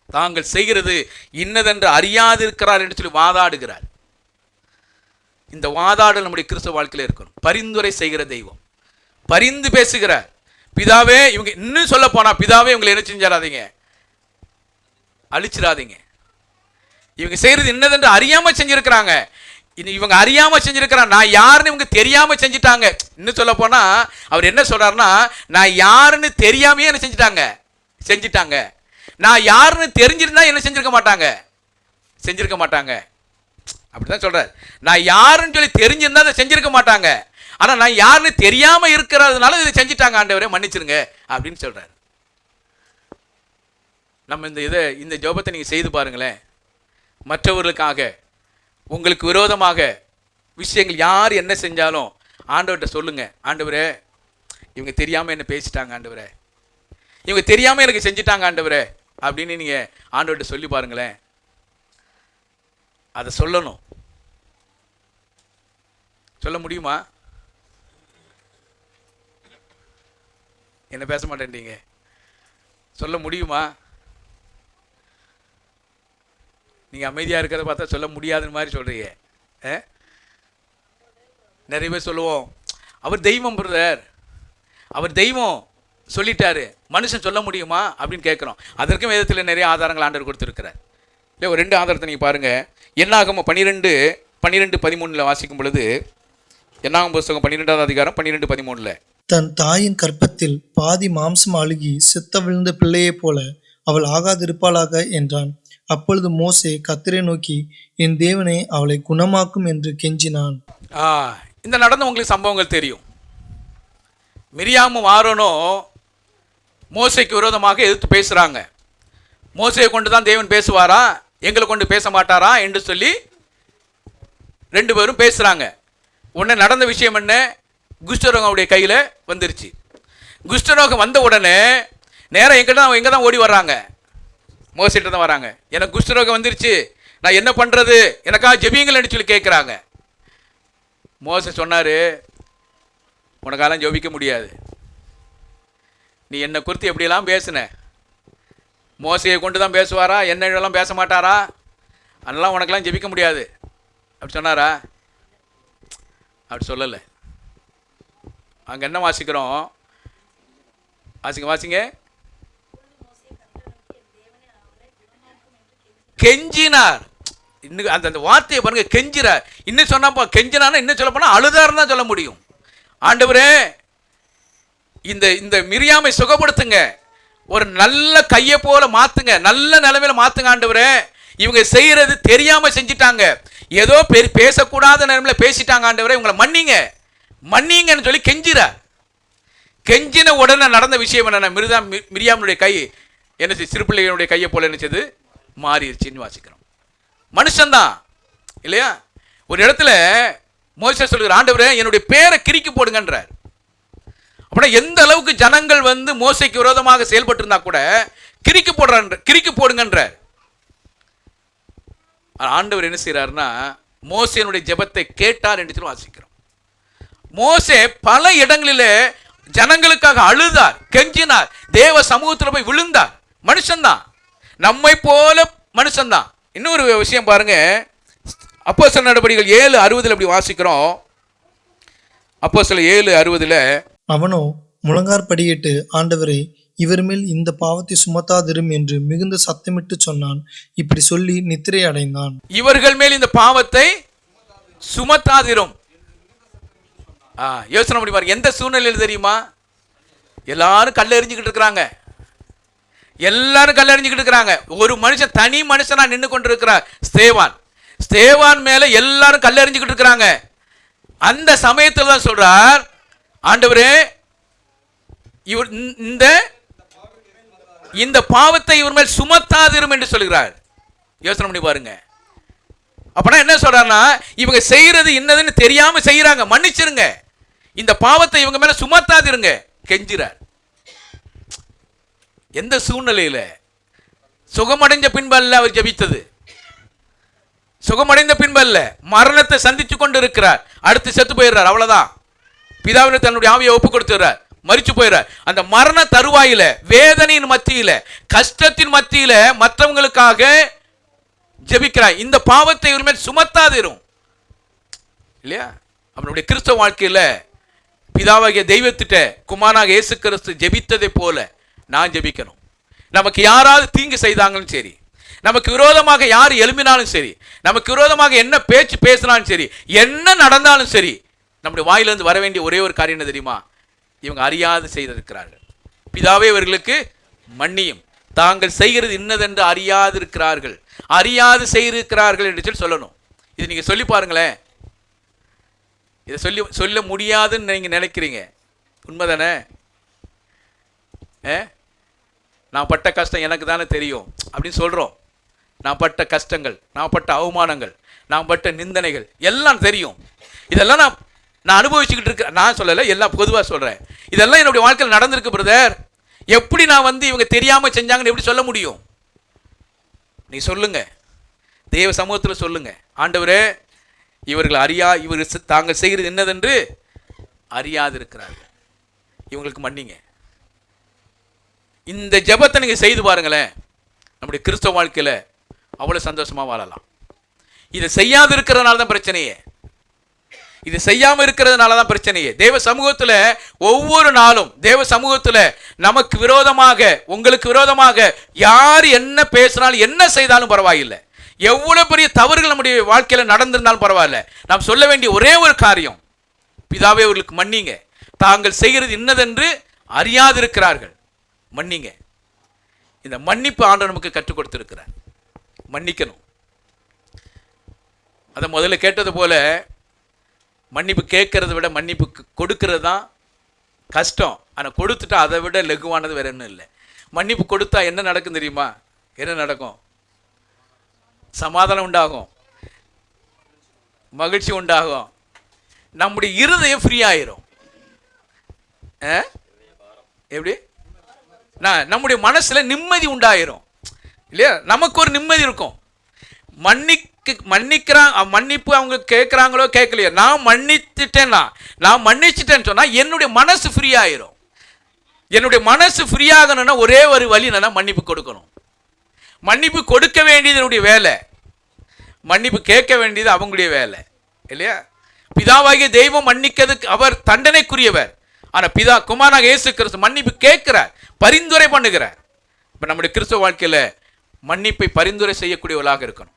தாங்கள் செய்கிறது இன்னதென்று அறியாது இருக்கிறார் என்று சொல்லி வாதாடுகிறார். இந்த வாதாடல் நம்முடைய கிறிஸ்தவ வாழ்க்கையில் இருக்கணும். பரிந்துரை செய்கிற தெய்வம், பரிந்து பேசுகிறார். பிதாவே இவங்க, இன்னும் சொல்ல போனா பிதாவே இவங்களை என்ன செஞ்சிடாதீங்க, அழிச்சிடாதீங்க, இவங்க செய்யறது இன்னதென்று அறியாம செஞ்சிருக்கிறாங்க, இவங்க அறியாம செஞ்சிருக்கிறாங்க, நான் யாருன்னு இவங்க தெரியாம செஞ்சுட்டாங்க. இன்னும் சொல்ல போனா அவர் என்ன சொல்றாருன்னா, நான் யாருன்னு தெரியாமையே என்ன செஞ்சிட்டாங்க, நான் யாருன்னு தெரிஞ்சிருந்தா என்ன செஞ்சிருக்க மாட்டாங்க, அப்படிதான் சொல்றாரு. நான் யாருன்னு சொல்லி தெரிஞ்சிருந்தா அதை செஞ்சிருக்க மாட்டாங்க, ஆனா நான் யாருன்னு தெரியாம இருக்கிறதுனால இதை செஞ்சிட்டாங்க, ஆண்டவரே மன்னிச்சிருங்க அப்படின்னு சொல்றாரு. நம்ம இந்த ஜெபத்தை நீங்க செய்து பாருங்களேன். மற்றவர்களுக்காக, உங்களுக்கு விரோதமாக விஷயங்கள் யார் என்ன செஞ்சாலும் ஆண்டவர்கிட்ட சொல்லுங்க, ஆண்டவரே இவங்க தெரியாம என்ன பேசிட்டாங்க ஆண்டவரே, இவங்க தெரியாம எனக்கு செஞ்சிட்டாங்க ஆண்டவரே அப்படின்னு நீங்க ஆண்டவர்கிட்ட சொல்லி பாருங்களேன். அதை சொல்லணும். சொல்ல முடியுமா? என்ன பேச மாட்டேன்றீங்க? சொல்ல முடியுமா? நீங்க அமைதியா இருக்கிறத பார்த்தா சொல்ல முடியாதுன்னு மாதிரி சொல்றீங்க. நிறைய பேர் சொல்லுவோம், அவர் தெய்வம் பிரதர், அவர் தெய்வம் சொல்லிட்டாரு, மனுஷன் சொல்ல முடியுமா அப்படின்னு கேட்குறோம். அதற்கும் வேதத்தில் நிறைய ஆதாரங்கள் ஆண்டவர் கொடுத்துருக்கிறார். இல்லை, ஒரு 2 ஆதாரத்தை நீங்கள் பாருங்கள். என்னாகமம் 12:13 வாசிக்கும் பொழுது, என்னாகும் புஸ்தகம் 12ஆம் அதிகாரம் 12:13. தன் தாயின் கற்பத்தில் பாதி மாம்சம் அழுகி செத்த விழுந்த பிள்ளையைப் போல அவள் ஆகாதிருப்பாளாக என்றான். அப்பொழுது மோசே கர்த்தரை நோக்கி, என் தேவனே அவளை குணமாக்கும் என்று கெஞ்சினான். இந்த நடந்த உங்களுக்கு சம்பவங்கள் தெரியும். மிரியாமும் ஆரோனும் மோசேக்கு விரோதமாக எதிர்த்து பேசுகிறாங்க. மோசையை கொண்டு தான் தேவன் பேசுவாரா, எங்களை கொண்டு பேச மாட்டாரா என்று சொல்லி 2 பேரும் பேசுகிறாங்க. உடனே நடந்த விஷயம் என்ன, குஷ்டரோகம் அவருடைய கையில் வந்துருச்சு. குஷ்டரோகம் வந்த உடனே நேராக எங்கே தான் ஓடி வர்றாங்க, மோசைகிட்ட தான் வராங்க. எனக்கு குஷ்டரோகம் வந்துருச்சு, நான் என்ன பண்ணுறது, எனக்காக ஜெபிங்கள்னு சொல்லி கேட்குறாங்க. மோசை சொன்னார், உனக்காலாம் ஜெபிக்க முடியாது, நீ என்னை குறித்து எப்படியெல்லாம் பேசுன, மோசையை கொண்டு தான் பேசுவாரா, என்னெல்லாம் பேச மாட்டாரா, அதெல்லாம் உனக்கெல்லாம் ஜெபிக்க முடியாது அப்படி சொன்னாரா? அப்படி சொல்லலை. அங்கே என்ன வாசிக்கிறோம், வாசிங்க கெஞ்சினார். இன்னும் அந்த அந்த வார்த்தையை பாருங்க, கெஞ்சிறார். இன்னும் சொன்னா கெஞ்சினானா இன்னும் சொல்ல போனால் அழுதாருன்னு தான் சொல்ல முடியும். ஆண்டவரே இந்த இந்த மிரியாமை சுகப்படுத்துங்க, ஒரு நல்ல கையை போல மாத்துங்க, நல்ல நிலைமையில மாத்துங்க ஆண்டவரே. இவங்க செய்யறது தெரியாம செஞ்சிட்டாங்க, ஏதோ பேசக்கூடாத நிலைமையில பேசிட்டாங்க ஆண்டவரே, இவங்களை மன்னிங்க மன்னிங்கன்னு சொல்லி கெஞ்சிறார். கெஞ்சின உடனே நடந்த விஷயம் என்ன? மிரியாமுடைய கை என்ன செய்ய, சிறு பிள்ளைகளுடைய கையை போல என்னச்சது மாறிடுச்சுன்னு வாசிக்கிறோம். மனுஷன்தான் இல்லையா? ஒரு இடத்துல மோசே சொல்லுகிற, ஆண்டவரே என்னுடைய பேரை கிறுக்கி போடுங்கன்றார். அப்படின்னா எந்த அளவுக்கு ஜனங்கள் வந்து மோசைக்கு விரோதமாக செயல்பட்டு இருந்தா கூட கிறுக்கி போடுங்கன்றார். ஆண்டவர் என்ன செய்யறாருன்னா, மோசேனுடைய ஜெபத்தை கேட்டார் என்று சொல்லி வாசிக்கிறோம். மோசே பல இடங்களிலே ஜனங்களுக்காக அழுதார், கெஞ்சினார், தேவ சமூகத்தில் போய் விழுந்தார். மனுஷன்தான், நம்மை போல மனுஷன்தான். இன்னொரு விஷயம் பாருங்க, அப்போஸ்தலர் நடபடிகள் 7:60 அப்படி வாசிக்கிறோம். அப்போஸ்தலர் 7:60 அவனோ முழங்காற்படியிட்டு, ஆண்டவரே இவர் மேல் இந்த பாவத்தை சுமத்தாதிரும் என்று மிகுந்த சத்தமிட்டு சொன்னான். இப்படி சொல்லி நித்திரை அடைந்தான். இவர்கள் மேல் இந்த பாவத்தை சுமத்தாதிரும். யோசனை பண்ணி பாருங்க, எந்த சூழ்நிலையில் தெரியுமா? எல்லாரும் கல்லெறிஞ்சுக்கிட்டு இருக்கிறாங்க, எல்லாரும் கல்லெறிஞ்சுக்கிட்டு இருக்கிறாங்க. ஒரு மனுஷன், தனி மனுஷனா நின்று கொண்டு இருக்கிறார், ஸ்தேவான் மேல எல்லாரும் கல்லெறிஞ்சுக்கிட்டு இருக்கிறாங்க. அந்த சமயத்தில் தான் சொல்றார், ஆண்டவரே இவர் இந்த பாவத்தை இவர் மேல் சுமத்தாதிரும் என்று சொல்கிறார். யோசனை பண்ணி பாருங்க. அப்படின்னா என்ன சொல்றாருன்னா, இவங்க செய்யறது என்னதுன்னு தெரியாம செய்யறாங்க, மன்னிச்சிருங்க, இந்த பாவத்தை இவங்க மேல சுமத்தாதிருங்க கெஞ்சிறார். எந்த சூழ்நிலையில? சுகமடைந்த பின்பல்ல அவர் ஜெபித்தது, சுகமடைந்த பின்பல்ல, மரணத்தை சந்திச்சு கொண்டு இருக்கிறார், அடுத்து செத்து போயிடுறார், அவ்வளவுதான். பிதாவினர் தன்னுடைய ஆவியை ஒப்பு கொடுத்துறார், மரிச்சு போயிடுறார். அந்த மரண தருவாயில, வேதனையின் மத்தியில, கஷ்டத்தின் மத்தியில மற்றவங்களுக்காக ஜெபிக்கிறார். இந்த பாவத்தை இவர் மேல் சுமத்தாதிரும் இல்லையா? அவனுடைய கிறிஸ்தவ வாழ்க்கையில பிதாவாகிய தெய்வத்திட்ட குமாரனாக இயேசு கிறிஸ்து ஜெபித்ததை போல நான் ஜெபிக்கணும். நமக்கு யாராவது தீங்கு செய்தாங்களும் சரி, நமக்கு விரோதமாக யார் எழுப்பினாலும் சரி, நமக்கு விரோதமாக என்ன பேச்சு பேசினாலும் சரி, என்ன நடந்தாலும் சரி, நம்முடைய வாயிலிருந்து வர வேண்டிய ஒரே ஒரு காரியம் என்ன தெரியுமா? இவங்க அறியாது செய்திருக்கிறார்கள், பிதாவே இவர்களுக்கு மன்னியும், தாங்கள் செய்கிறது இன்னதென்று அறியாது இருக்கிறார்கள், அறியாது செய்திருக்கிறார்கள் என்று சொல்லி சொல்லணும். இது நீங்க சொல்லி பாருங்களேன். இதை சொல்ல முடியாதுன்னு நீங்க நினைக்கிறீங்க, உண்மைதானே? நான் பட்ட கஷ்டம் எனக்கு தானே தெரியும் அப்படின்னு சொல்றோம். நான் பட்ட கஷ்டங்கள், நான் பட்ட அவமானங்கள், நான் பட்ட நிந்தனைகள் எல்லாம் தெரியும். இதெல்லாம் நான் அனுபவிச்சுக்கிட்டு இருக்கேன். நான் சொல்லலை, எல்லாம் பொதுவாக சொல்றேன். இதெல்லாம் என்னுடைய வாழ்க்கையில் நடந்திருக்கு பிரதர். எப்படி நான் வந்து இவங்க தெரியாம செஞ்சாங்கன்னு எப்படி சொல்ல முடியும்? நீ சொல்லுங்க, தேவ சமூகத்தில் சொல்லுங்க, ஆண்டவரே இவர்கள் இவர் தாங்கள் செய்கிறது என்னதென்று அறியாது இருக்கிறார்கள், இவங்களுக்கு மன்னிங்க. இந்த ஜெபத்தை நீங்க செய்து பாருங்களேன், நம்முடைய கிறிஸ்தவ வாழ்க்கையில அவ்வளவு சந்தோஷமா வாழலாம். இதை செய்யாது இருக்கிறதுனால தான் பிரச்சனையே, இது செய்யாம இருக்கிறதுனால தான் பிரச்சனையே. தேவ சமூகத்துல ஒவ்வொரு நாளும் தேவ சமூகத்துல நமக்கு விரோதமாக, உங்களுக்கு விரோதமாக யார் என்ன பேசினாலும் என்ன செய்தாலும் பரவாயில்லை, எவ்வளவு பெரிய தவறுகள் நம்முடைய வாழ்க்கையில நடந்திருந்தாலும் பரவாயில்ல, நாம் சொல்ல வேண்டிய ஒரே ஒரு காரியம், பிதாவே அவர்களுக்கு மன்னிங்க, தாங்கள் செய்கிறது இன்னதென்று அறியாதிருக்கிறார்கள், மன்னிங்க. இந்த மன்னிப்பு ஆண்டவர் நமக்கு கற்றுக் கொடுத்திருக்கிறார். மன்னிக்கணும். அதை முதல்ல கேட்டது போல மன்னிப்பு கேட்கறத விட மன்னிப்பு கொடுக்கறது தான் கஷ்டம். ஆனால் கொடுத்துட்டா அதை விட லகுவானது வேற ஒன்றும் இல்லை. மன்னிப்பு கொடுத்தா என்ன நடக்கும் தெரியுமா? என்ன நடக்கும்? சமாதானம் உண்டாகும், மகிழ்ச்சி உண்டாகும், நம்முடைய இருதயம் ஃப்ரீ ஆயிரும். எப்படி? நம்முடைய மனசுல நிம்மதி உண்டாயிரும் இல்லையா? நமக்கு ஒரு நிம்மதி இருக்கும். மன்னிப்பு அவங்க கேட்குறாங்களோ கேட்கலையோ, நான் மன்னிச்சிட்டேன்னு சொன்னா என்னுடைய மனசு ஃப்ரீ ஆயிரும். என்னுடைய மனசு ஃப்ரீ ஆகணும்னா ஒரே ஒரு வழி என்னன்னா மன்னிப்பு கொடுக்கணும். மன்னிப்பு கொடுக்க வேண்டியது என்னுடைய வேலை, மன்னிப்பு கேட்க வேண்டியது அவங்களுடைய வேலை இல்லையா? பிதாவாகிய தெய்வம் மன்னிக்கிறதுக்கு அவர் தண்டனைக்குரியவர். ஆனால் குமாரனாக இயேசு கிறிஸ்து மன்னிப்பு கேட்கிறார், பரிந்துரை பண்ணுகிறார். இப்போ நம்முடைய கிறிஸ்தவ வாழ்க்கையில் மன்னிப்பை பரிந்துரை செய்யக்கூடியவர்களாக இருக்கணும்.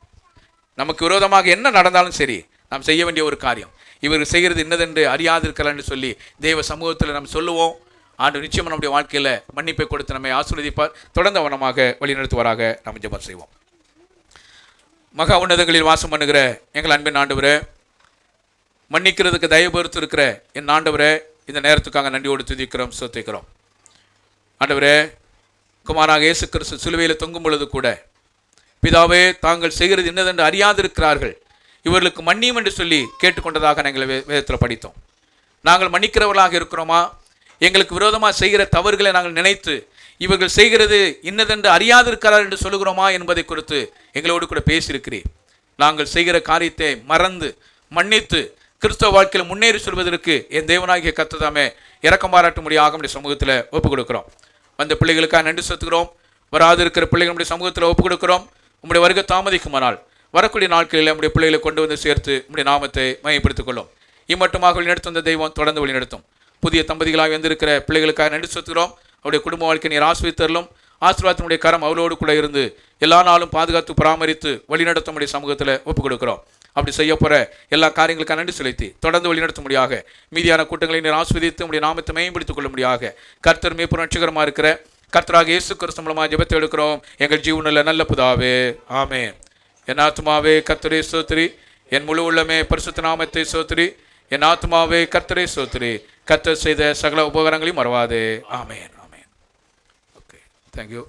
நமக்கு விரோதமாக என்ன நடந்தாலும் சரி, நாம் செய்ய வேண்டிய ஒரு காரியம், இவர் செய்கிறது இன்னதென்று அறியாதிருக்கலான்னு சொல்லி தேவ சமூகத்தில் நாம் சொல்லுவோம். ஆண்டவர் நிச்சயம் நம்முடைய வாழ்க்கையில் மன்னிப்பை கொடுத்து நம்மை ஆசீர்வதிப்பார். தொடர்ந்து அவனமாக வழிநடத்துவாராக. நாம் ஜெபம் செய்வோம். மகா உன்னதங்களில் வாசம் பண்ணுகிற எங்கள் அன்பின் ஆண்டவரே, மன்னிக்கிறதுக்கு தயவு பொறுத்து இருக்கிற என் ஆண்டவரே, இந்த நேரத்துக்காக நன்றியோடு துதிக்கிறோம், ஸ்தோத்திரிக்கிறோம். ஆண்டவரே, குமாரனாக இயேசு கிறிஸ்து சிலுவையில் தொங்கும் பொழுது கூட, பிதாவே தாங்கள் செய்கிறது என்னதென்று அறியாதிருக்கிறார்கள், இவர்களுக்கு மன்னியும் என்று சொல்லி கேட்டுக்கொண்டதாக நாங்கள் வேதத்தில் படித்தோம். நாங்கள் மன்னிக்கிறவர்களாக இருக்கிறோமா? எங்களுக்கு விரோதமாக செய்கிற தவறுகளை நாங்கள் நினைத்து இவர்கள் செய்கிறது இன்னதென்று அறியாதிருக்கிறார் என்று சொல்லுகிறோமா என்பதை குறித்து எங்களோடு கூட பேசியிருக்கிறீர். நாங்கள் செய்கிற காரியத்தை மறந்து மன்னித்து கிறிஸ்தவ வாழ்க்கையில் முன்னேறி சொல்வதற்கு என் தேவனாகிய கர்த்தர் இரக்கம் பாராட்ட முடியாத நம்முடைய சமூகத்தில் ஒப்புக் கொடுக்கிறோம். வந்த பிள்ளைகளுக்காக நன்றி செலுத்துகிறோம். வராது இருக்கிற பிள்ளைகள் நம்முடைய சமூகத்தில் ஒப்புக் கொடுக்கிறோம். உங்களுடைய வருகை தாமதிக்குமானால் வரக்கூடிய நாட்களில் நம்முடைய பிள்ளைகளை கொண்டு வந்து சேர்த்து நம்முடைய நாமத்தை மையப்படுத்திக் கொள்ளும். இம்மட்டுமாக வழிநடத்தும் அந்த தெய்வம் தொடர்ந்து வழிநடத்தும். புதிய தம்பதிகளாக வந்திருக்கிற பிள்ளைகளுக்காக நன்றி செலுத்துகிறோம். அவருடைய குடும்ப வாழ்க்கை நீர் ஆசீர்வதித்தருளும். ஆசீர்வாதத்தினுடைய கரம் அவளோடு கூட இருந்து எல்லா நாளும் பாதுகாத்து பராமரித்து வழிநடத்த முடிய சமூகத்தில் ஒப்புக் கொடுக்கிறோம். அப்படி செய்ய போகிற எல்லா காரியங்களுக்காக நன்றி செலுத்தி தொடர்ந்து வழிநடத்த முடியாக மீதியான கூட்டங்களை நீர் ஆசீர்வதித்து உடைய நாமத்தை மேம்படுத்திக் கொள்ள முடியாக கர்த்தர் மீட்பு ரட்சகரமாக இருக்கிற கர்த்தராக இயேசு கிறிஸ்து மூலமாக ஜெபத்தை எடுக்கிறோம் எங்கள் ஜீவனில் நல்ல பிதாவே, ஆமென். என் ஆத்துமாவே கர்த்தரே ஸ்தோத்திரி, என் முழு உள்ளமே பரிசுத்த நாமத்தை ஸ்தோத்திரி, என் ஆத்துமாவே கர்த்தரே ஸ்தோத்திரி, கர்த்தர் செய்த சகல உபகாரங்களையும் மறவாதே. ஆமென், ஆமென். Okay, thank you.